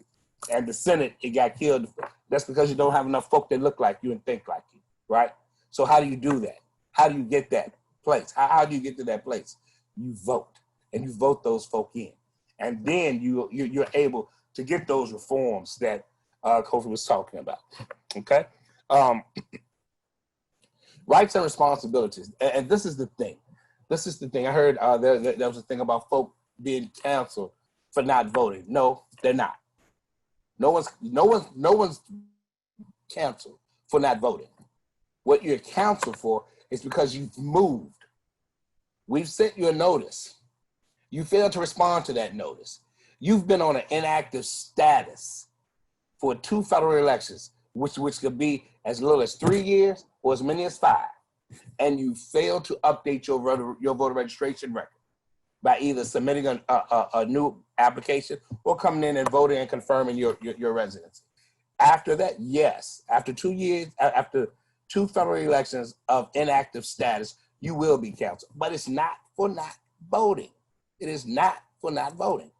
the Senate, it got killed. That's because you don't have enough folk that look like you and think like you, right? So how do you do that? How do you get that place? How do you get to that place? You vote, and you vote those folk in, and then you're able to get those reforms that Kofi was talking about. Okay, rights and responsibilities, and this is the thing. This is the thing. I heard there was a thing about folk being canceled for not voting. No, they're not. No one's canceled for not voting. What you're canceled for is because you've moved. We've sent you a notice. You failed to respond to that notice. You've been on an inactive status for 2 federal elections, which could be as little as 3 years or as many as 5. And you failed to update your voter registration record by either submitting a new application or coming in and voting and confirming your residency. After that, yes, after 2 years, after 2 federal elections of inactive status, you will be canceled. But it's not for not voting. It is not for not voting.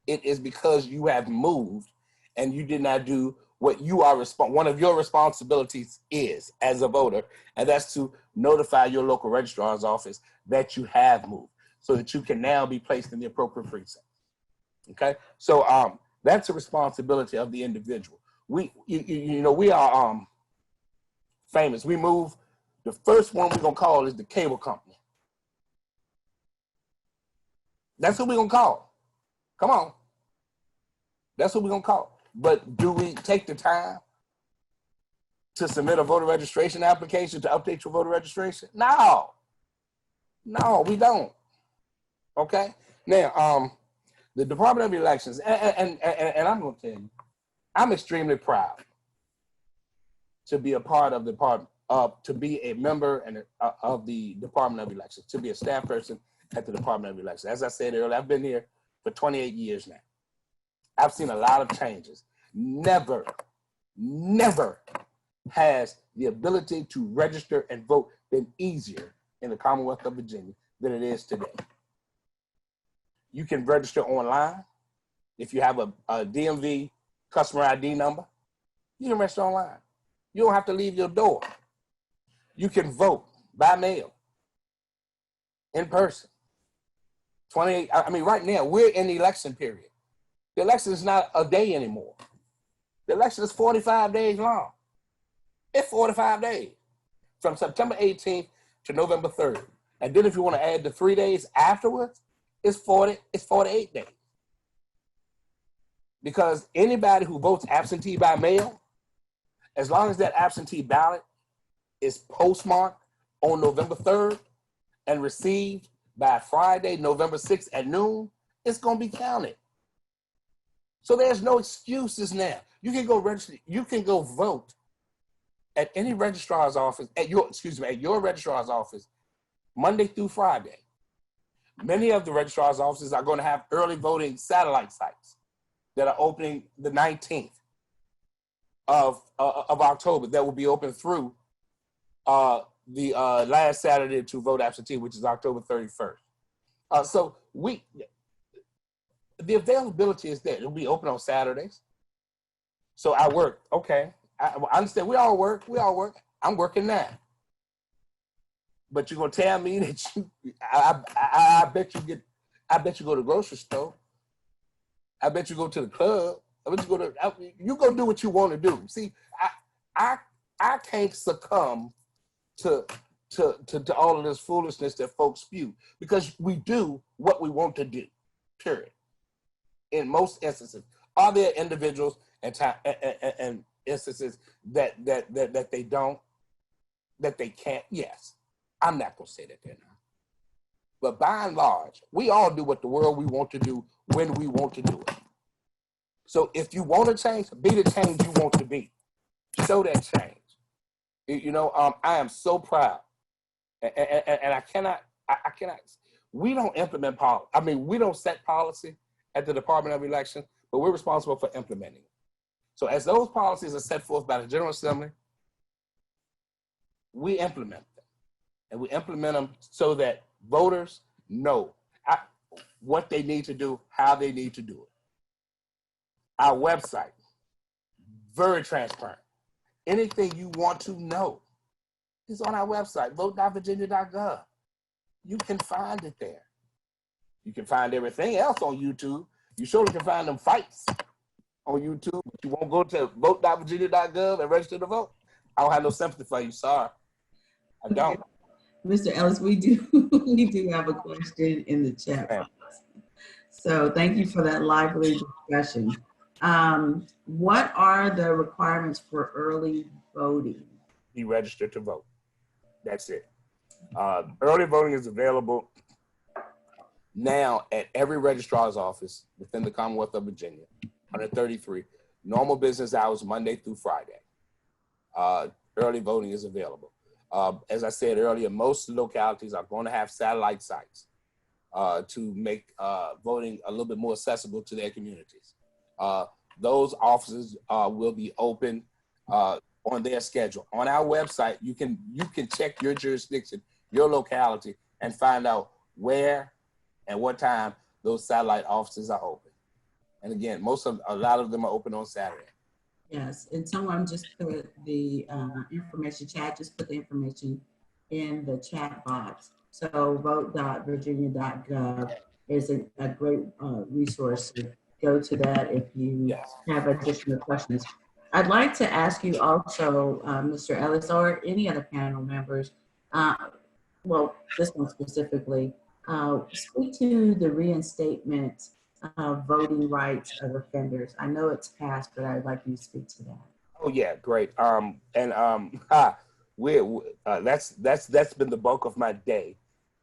It is because you have moved and you did not do what you are one of your responsibilities is as a voter, and that's to notify your local registrar's office that you have moved, so that you can now be placed in the appropriate precinct. Okay, so that's a responsibility of the individual. We are famous. We move. The first one we're gonna call is the cable company. That's what we're gonna call. Come on. That's what we're gonna call. But do we take the time to submit a voter registration application to update your voter registration? No, we don't. Okay. Now, the Department of Elections, and I'm gonna tell you, I'm extremely proud to be a part of the department, to be a member of the Department of Elections, to be a staff person at the Department of Elections. As I said earlier, I've been here for 28 years now. I've seen a lot of changes. Never has the ability to register and vote been easier in the Commonwealth of Virginia than it is today. You can register online. If you have a DMV customer ID number, you can register online. You don't have to leave your door. You can vote by mail, in person. Right now, we're in the election period. The election is not a day anymore. The election is 45 days long. It's 45 days from September 18th to November 3rd. And then if you want to add the 3 days afterwards, it's 48 days. Because anybody who votes absentee by mail, as long as that absentee ballot is postmarked on November 3rd and received by Friday, November 6th at noon, it's going to be counted. So there's no excuses now. You can go register, you can go vote at any registrar's office, at your registrar's office, Monday through Friday. Many of the registrar's offices are going to have early voting satellite sites that are opening the 19th of October, that will be open through the last Saturday to vote absentee, which is October 31st. So the availability is there. It'll be open on Saturdays. So I work. Okay, I understand. We all work. I'm working now. But you're gonna tell me that I bet you go to the grocery store. I bet you go to the club. You go do what you want to do. See, I can't succumb to all of this foolishness that folks spew, because we do what we want to do, period. In most instances, are there individuals and instances that they don't, that they can't? Yes, I'm not gonna say that they're not. But by and large, we all do what the world we want to do when we want to do it. So if you want to change, be the change you want to be. Show that change. I am so proud, and I cannot. We don't implement policy. I mean, we don't set policy at the Department of Elections, but we're responsible for implementing it. So as those policies are set forth by the General Assembly, we implement them, and we implement them so that voters know what they need to do, how they need to do it. Our website, very transparent. Anything you want to know is on our website, vote.virginia.gov. You can find it there. You can find everything else on YouTube. You surely can find them fights on YouTube, but you won't go to vote.virginia.gov and register to vote. I don't have no sympathy for you, sorry. I don't. Mr. Ellis, we do have a question in the chat box. So thank you for that lively discussion. What are the requirements for early voting? Be registered to vote. That's it. Early voting is available now at every registrar's office within the Commonwealth of Virginia, 133. Normal business hours, Monday through Friday. Early voting is available. As I said earlier, most localities are going to have satellite sites to make voting a little bit more accessible to their communities. Those offices will be open on their schedule. On our website, you can check your jurisdiction, your locality, and find out where and what time those satellite offices are open. And again, a lot of them are open on Saturday. Yes, and someone just put the information, Chad just put the information in the chat box. So vote.virginia.gov is a great resource. So go to that if you have additional questions. I'd like to ask you also, Mr. Ellis, or any other panel members, well, this one specifically, speak to the reinstatement of voting rights of offenders. I know it's passed, but I'd like you to speak to that. Oh yeah, great. That's been the bulk of my day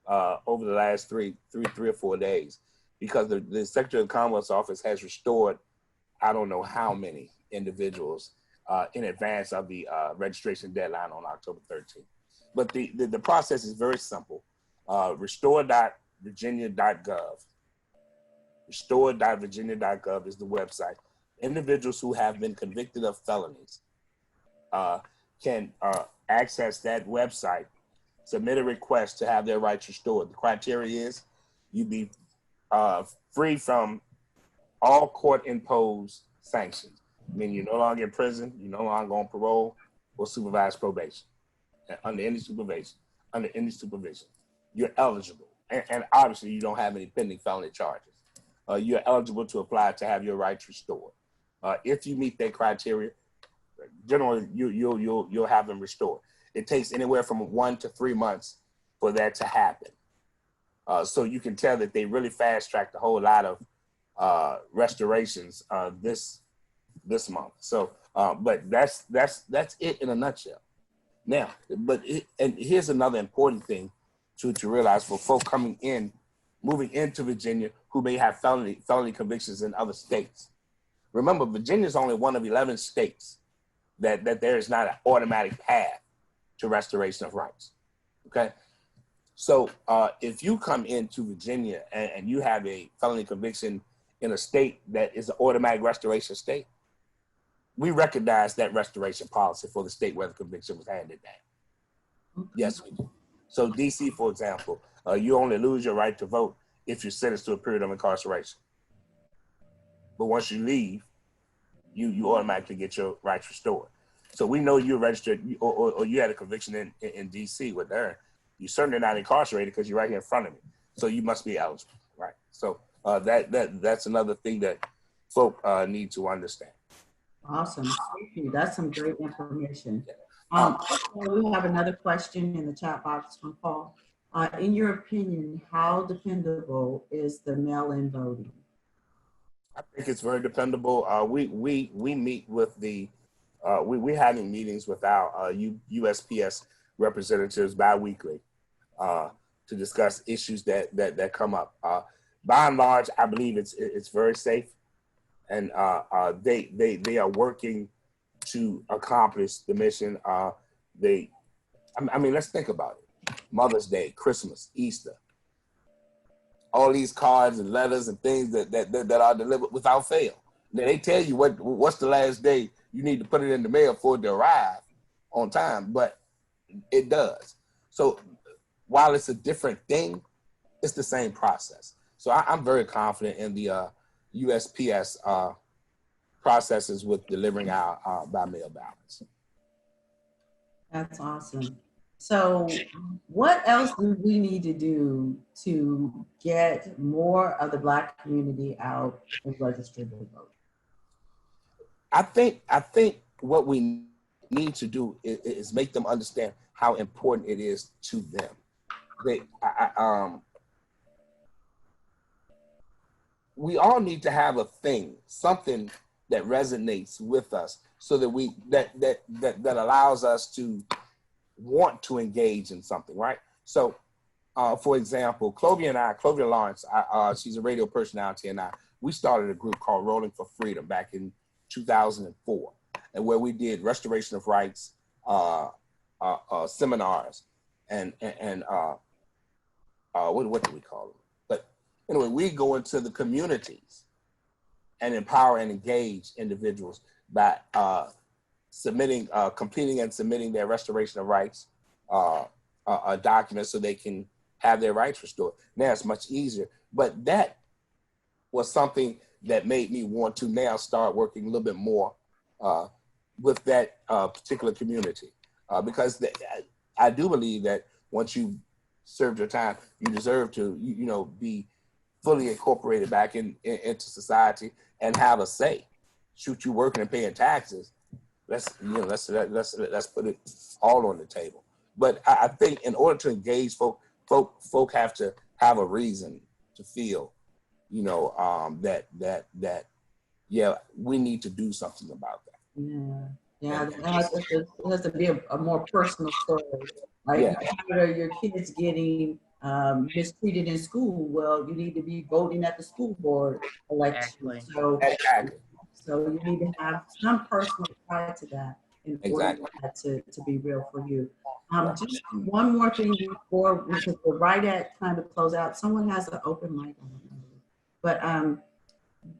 over the last three or 4 days, because the Secretary of the Commonwealth's office has restored I don't know how many individuals in advance of the registration deadline on October 13th. But the process is very simple. Restore.virginia.gov. Restore.virginia.gov is the website. Individuals who have been convicted of felonies can access that website, submit a request to have their rights restored. The criteria is you be free from all court-imposed sanctions. I mean, you're no longer in prison, you're no longer on parole or supervised probation, under any supervision, you're eligible. And obviously, you don't have any pending felony charges. You're eligible to apply to have your rights restored. If you meet that criteria, generally you'll have them restored. It takes anywhere from 1 to 3 months for that to happen. So you can tell that they really fast-tracked a whole lot of restorations this month. So, but that's it in a nutshell. Now, and here's another important thing to realize for folk moving into Virginia who may have felony convictions in other states. Remember, Virginia is only one of 11 states that there is not an automatic path to restoration of rights. Okay, so if you come into Virginia and you have a felony conviction in a state that is an automatic restoration state, we recognize that restoration policy for the state where the conviction was handed down. Yes, we do. So DC, for example, you only lose your right to vote if you're sentenced to a period of incarceration. But once you leave, you automatically get your rights restored. So we know you're registered or you had a conviction in DC with there. You're certainly not incarcerated because you're right here in front of me. So you must be eligible, right? So that's another thing that folk need to understand. Awesome. Thank you. That's some great information. We have another question in the chat box from Paul. In your opinion, how dependable is the mail-in voting? I think it's very dependable. We meet with we're having meetings with our USPS representatives bi-weekly to discuss issues that come up. By and large, I believe it's very safe, and they are working to accomplish the mission. I mean, let's think about it. Mother's Day, Christmas, Easter, all these cards and letters and things that are delivered without fail. Now, they tell you what's the last day you need to put it in the mail for it to arrive on time, but it does. So while it's a different thing, it's the same process. So I'm very confident in the USPS processes with delivering our by mail ballots. That's awesome. So what else do we need to do to get more of the Black community out and registered to vote? I think what we need to do is make them understand how important it is to them. We all need to have a thing, something that resonates with us, so that that allows us to want to engage in something, right? So, for example, Clovia Lawrence, she's a radio personality, and we started a group called Rolling for Freedom back in 2004, and where we did restoration of rights seminars and what do we call them? But anyway, we go into the communities and empower and engage individuals by completing and submitting their restoration of rights documents so they can have their rights restored. Now it's much easier, but that was something that made me want to now start working a little bit more with that particular community, because I do believe that once you served your time, you deserve to be fully incorporated back into society and have a say. Shoot, you working and paying taxes. Let's put it all on the table. But I think in order to engage folk have to have a reason to feel, that we need to do something about that. Yeah, it has to be a more personal story. Like, are your kids getting mistreated in school? Well, you need to be voting at the school board election. So you need to have some personal tie to that in order for that to be real for you. Just one more thing before, because we're right at time to close out. Someone has an open mic. I don't know. But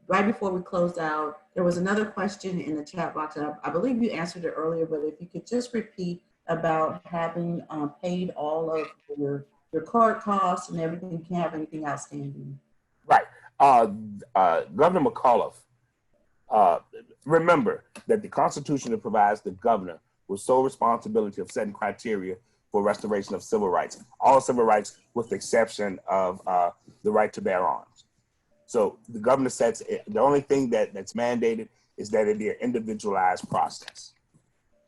right before we close out, there was another question in the chat box. I believe you answered it earlier, but if you could just repeat about having paid all of your card costs and everything, you can't have anything outstanding. Right. Governor McAuliffe, remember that the Constitution provides the governor with sole responsibility of setting criteria for restoration of civil rights, all civil rights with the exception of the right to bear arms. So the governor sets it. The only thing that's mandated is that it be an individualized process.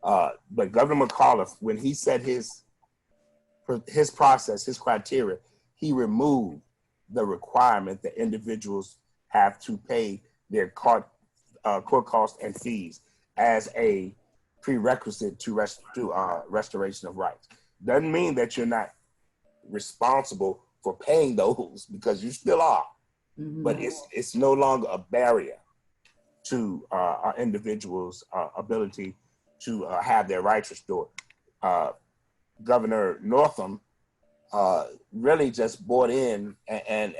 But Governor McAuliffe, when he set his process, his criteria, he removed the requirement that individuals have to pay their court costs and fees as a prerequisite to restoration of rights. Doesn't mean that you're not responsible for paying those, because you still are. Mm-hmm. But it's no longer a barrier to our individuals' ability to have their rights restored. Governor Northam really just bought in and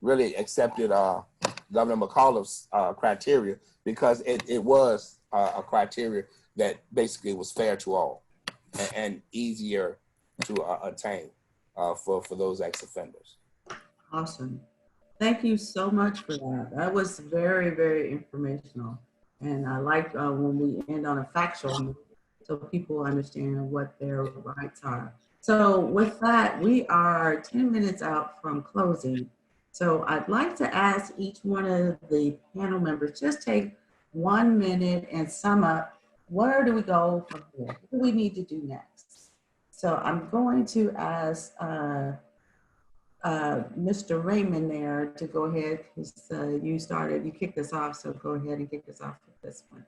really accepted Governor McAuliffe's criteria, because it was a criteria that basically was fair to all and easier to attain for those ex-offenders. Awesome. Thank you so much for that. That was very, very informational. And I like when we end on a factual note so people understand what their rights are. So with that, we are 10 minutes out from closing. So I'd like to ask each one of the panel members, just take 1 minute and sum up, where do we go from here? What do we need to do next? So I'm going to ask Mr. Raymond there to go ahead, because you kicked us off, so go ahead and kick us off with this one.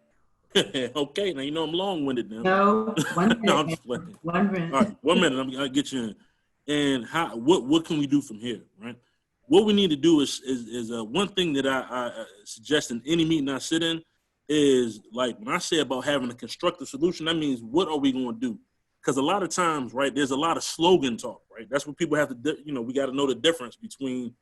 Okay, now you know I'm long-winded now. No, 1 minute. No, I'm just playing. 1 minute. All right, 1 minute. I'll get you in. And what can we do from here, right? What we need to do is one thing that I suggest in any meeting I sit in is, like, when I say about having a constructive solution, that means what are we going to do? Because a lot of times, right, there's a lot of slogan talk, right? That's what people have to, we got to know the difference between,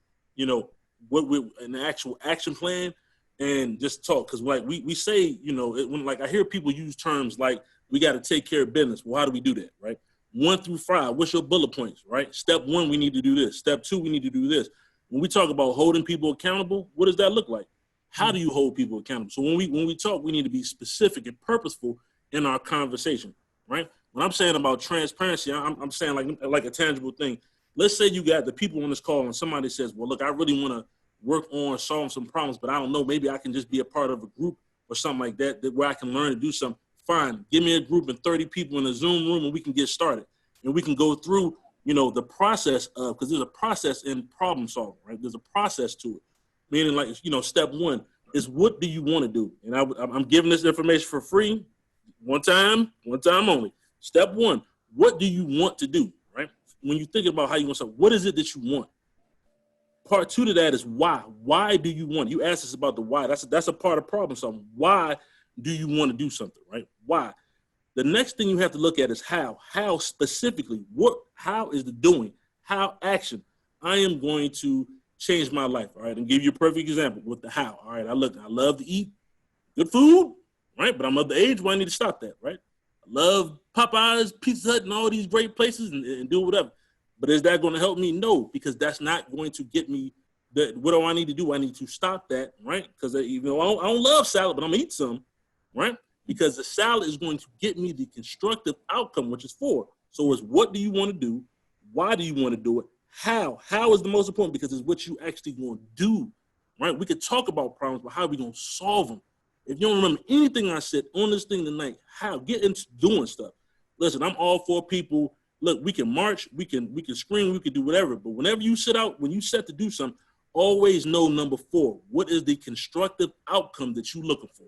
what we an actual action plan and just talk. Because like we say, when like I hear people use terms like we got to take care of business. Well, how do we do that, right? 1 through 5, what's your bullet points, right? Step 1, we need to do this. Step 2, we need to do this. When we talk about holding people accountable, what does that look like? How do you hold people accountable? So when we talk, we need to be specific and purposeful in our conversation, right? When I'm saying about transparency, I'm saying like a tangible thing. Let's say you got the people on this call and somebody says, well, look, I really want to work on solving some problems, but I don't know, maybe I can just be a part of a group or something like that where I can learn to do something. Fine, give me a group of 30 people in a Zoom room and we can get started. And we can go through, the process of, because there's a process in problem solving, right? There's a process to it. Meaning like, step 1 is what do you want to do? And I'm giving this information for free, one time only. Step 1, what do you want to do, right? When you think about how you want to, what is it that you want? Part 2 to that is why. Why do you want? You asked us about the why. That's a part of problem solving. Why do you want to do something, right? Why? The next thing you have to look at is how. How specifically? How is the doing? How action? I am going to change my life, all right? And give you a perfect example with the how, all right? I love to eat good food, right? But I'm of the age where I need to stop that, right? I love Popeyes, Pizza Hut, and all these great places and do whatever. But is that going to help me? No, because that's not going to get me. What do I need to do? I need to stop that, right? Because even though I don't love salad, but I'm going to eat some, right? Because the salad is going to get me the constructive outcome, which is 4. So it's what do you want to do? Why do you want to do it? How? How is the most important, because it's what you actually want to do, right? We could talk about problems, but how are we going to solve them? If you don't remember anything I said on this thing tonight, how? Get into doing stuff. Listen, I'm all for people. Look, we can march, we can scream, we can do whatever. But whenever you when you set to do something, always know number 4. What is the constructive outcome that you're looking for?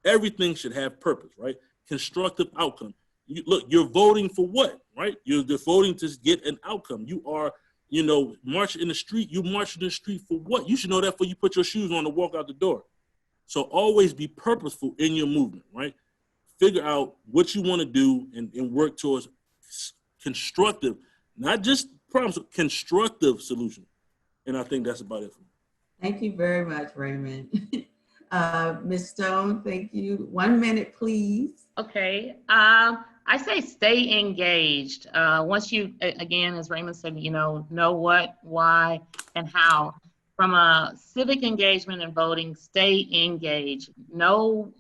Everything should have purpose, right? Constructive outcome. You're voting for what, right? You're voting to get an outcome. You are, marching in the street. You march in the street for what? You should know that before you put your shoes on to walk out the door. So always be purposeful in your movement, right? Figure out what you want to do and work towards constructive, not just problems, constructive solution. And I think that's about it for me. Thank you very much, Raymond. Ms. Stone, thank you. 1 minute, please. Okay. I say stay engaged. Once you, again, as Raymond said, know what, why, and how. From a civic engagement and voting, stay engaged. Know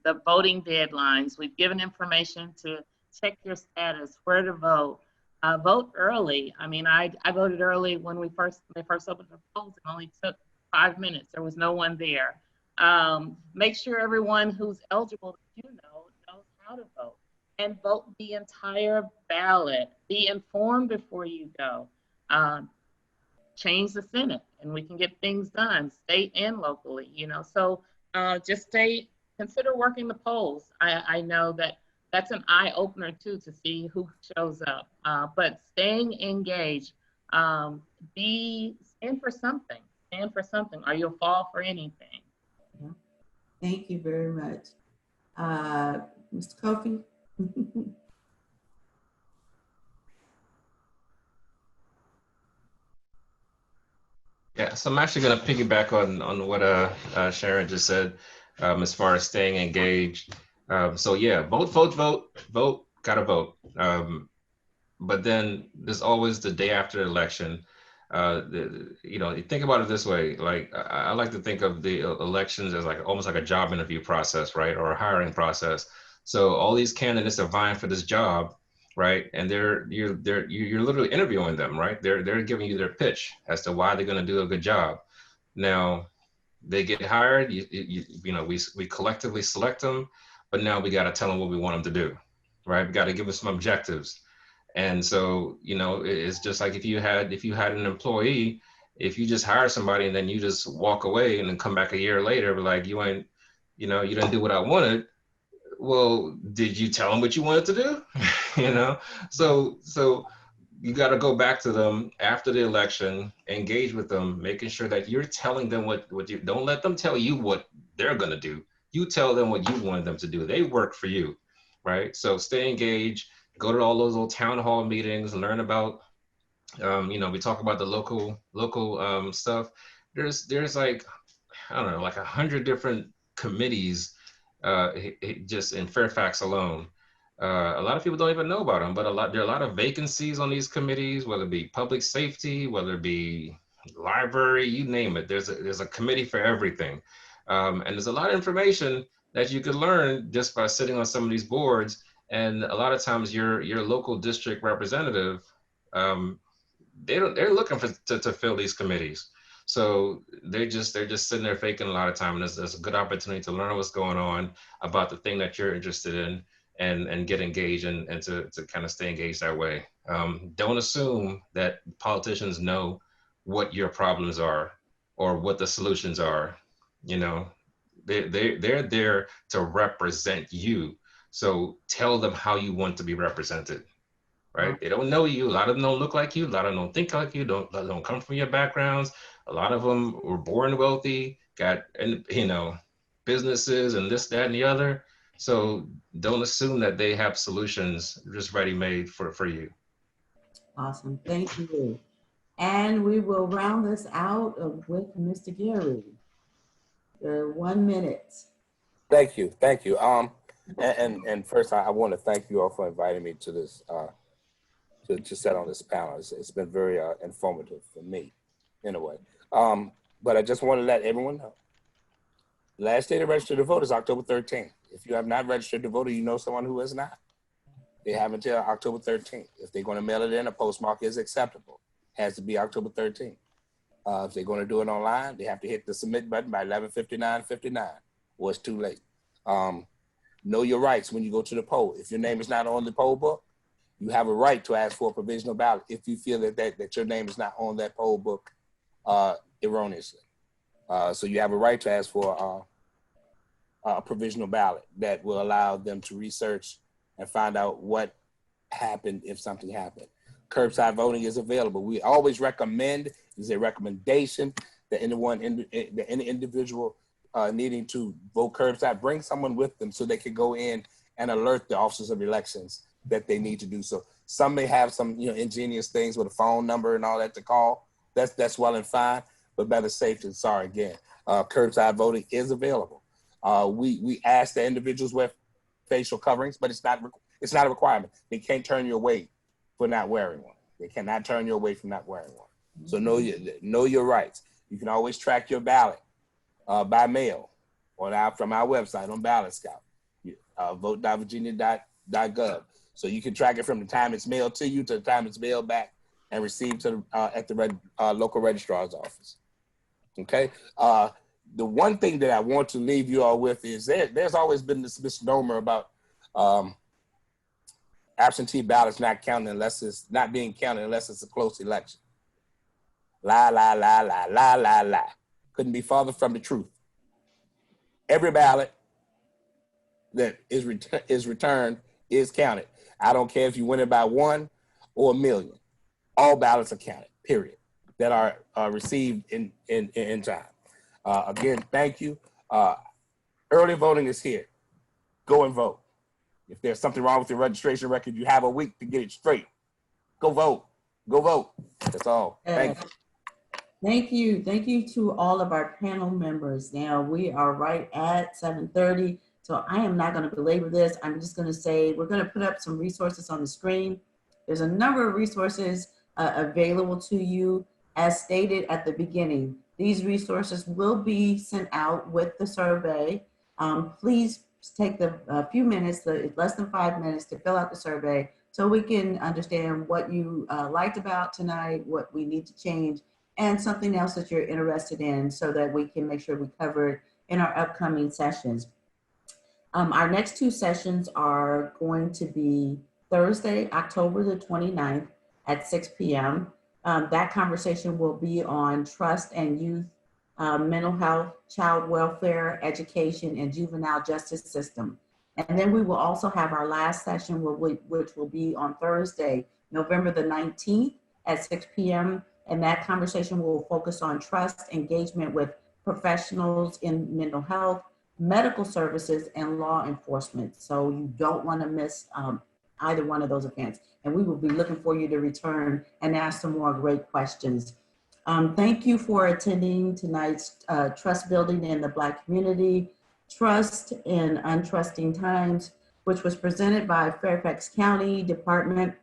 the voting deadlines. We've given information to check your status, where to vote. Vote early. I mean, I voted early when they first opened the polls. It only took 5 minutes. There was no one there. Make sure everyone who's eligible that knows how to vote, and vote the entire ballot. Be informed before you go. Change the Senate, and we can get things done, state and locally. So just consider working the polls. I know that's an eye opener too, to see who shows up. But staying engaged, stand for something. Stand for something, or you'll fall for anything. Thank you very much. Mr. Kofi? Yeah, so I'm actually going to piggyback on what Sharon just said, as far as staying engaged. So yeah, vote, vote, vote, vote, gotta vote. But then there's always the day after the election. You know, you think about it this way. Like I like to think of the elections as like almost like a job interview process, right, or a hiring process. So all these candidates are vying for this job, right? And you're literally interviewing them, right? They're giving you their pitch as to why they're going to do a good job. Now they get hired. You know, we collectively select them, but now we got to tell them what we want them to do, right? We got to give them some objectives. And so, you know, it's just like if you had an employee, if you just hire somebody and then you just walk away and then come back a year later, but like you ain't, you know, you didn't do what I wanted. Well, did you tell them what you wanted to do? You know, so you got to go back to them after the election, engage with them, making sure that you're telling them what you don't let them tell you what they're going to do. You tell them what you wanted them to do. They work for you, right? So stay engaged, go to all those little town hall meetings, learn about, you know, we talk about the local stuff. There's like, I don't know, like 100 different committees just in Fairfax alone. A lot of people don't even know about them, but there are a lot of vacancies on these committees, whether it be public safety, whether it be library, you name it. There's a committee for everything, and there's a lot of information that you could learn just by sitting on some of these boards. And a lot of times, your local district representative, um, they're looking to fill these committees. So they're just sitting there faking a lot of time, and there's a good opportunity to learn what's going on about the thing that you're interested in, and get engaged, and to kind of stay engaged that way. Don't assume that politicians know what your problems are or what the solutions are. You know, they're there to represent you. So tell them how you want to be represented, right? They don't know you. A lot of them don't look like you. A lot of them don't think like you. Don't come from your backgrounds. A lot of them were born wealthy, got, and you know, businesses and this, that, and the other. So don't assume that they have solutions just ready made for you. Awesome, thank you. And we will round this out with Mr. Gary. Your 1 minute. Thank you, thank you. And first, I want to thank you all for inviting me to this to sit on this panel. It's been very informative for me, in a way. But I just want to let everyone know, last day to register to vote is October 13th. If you have not registered to vote, or you know someone who has not, they have until October 13th. If they're going to mail it in, a postmark is acceptable. Has to be October 13th. If they're going to do it online, they have to hit the submit button by 11:59:59, or it's too late. Know your rights when you go to the poll. If your name is not on the poll book, you have a right to ask for a provisional ballot if you feel that your name is not on that poll book erroneously. So you have a right to ask for a provisional ballot that will allow them to research and find out what happened if something happened. Curbside voting is available. We always recommend, is a recommendation that any individual needing to vote curbside, bring someone with them so they can go in and alert the officers of elections that they need to do so. Some may have some, ingenious things with a phone number and all that to call. That's well and fine, but better safe than sorry again. Curbside voting is available. We ask the individuals wear facial coverings, but it's not a requirement. They can't turn you away for not wearing one. They cannot turn you away from not wearing one. So know your rights. You can always track your ballot by mail from our website on Ballot Scout, vote.virginia.gov. So you can track it from the time it's mailed to you to the time it's mailed back and received at the local registrar's office. Okay. The one thing that I want to leave you all with is there's always been this misnomer about absentee ballots not being counted unless it's a close election. Lie, lie, lie, lie, lie, lie, lie. Couldn't be farther from the truth. Every ballot that is returned is counted. I don't care if you win it by 1 or 1 million. All ballots are counted, period, that are received in time. Again, thank you. Early voting is here. Go and vote. If there's something wrong with your registration record, you have a week to get it straight. Go vote. Go vote. That's all. Thank you. Thank you. Thank you to all of our panel members. Now we are right at 7:30. So I am not going to belabor this. I'm just going to say we're going to put up some resources on the screen. There's a number of resources available to you. As stated at the beginning, these resources will be sent out with the survey. Please take a few minutes, less than 5 minutes, to fill out the survey so we can understand what you liked about tonight, what we need to change, and something else that you're interested in so that we can make sure we cover it in our upcoming sessions. Our next two sessions are going to be Thursday, October the 29th at 6 p.m. That conversation will be on trust and youth, mental health, child welfare, education, and juvenile justice system. And then we will also have our last session, which will be on Thursday, November the 19th at 6 p.m. And that conversation will focus on trust, engagement with professionals in mental health, medical services, and law enforcement. So you don't want to miss either one of those events. And we will be looking for you to return and ask some more great questions. Thank you for attending tonight's Trust Building in the Black Community, Trust in Untrusting Times, which was presented by Fairfax County Department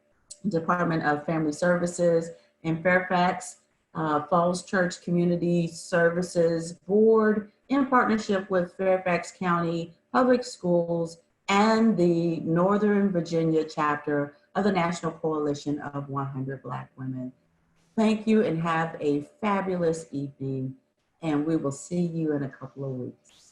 of Family Services and Fairfax Falls Church Community Services Board in partnership with Fairfax County Public Schools and the Northern Virginia chapter of the National Coalition of 100 Black Women. Thank you and have a fabulous evening, and we will see you in a couple of weeks.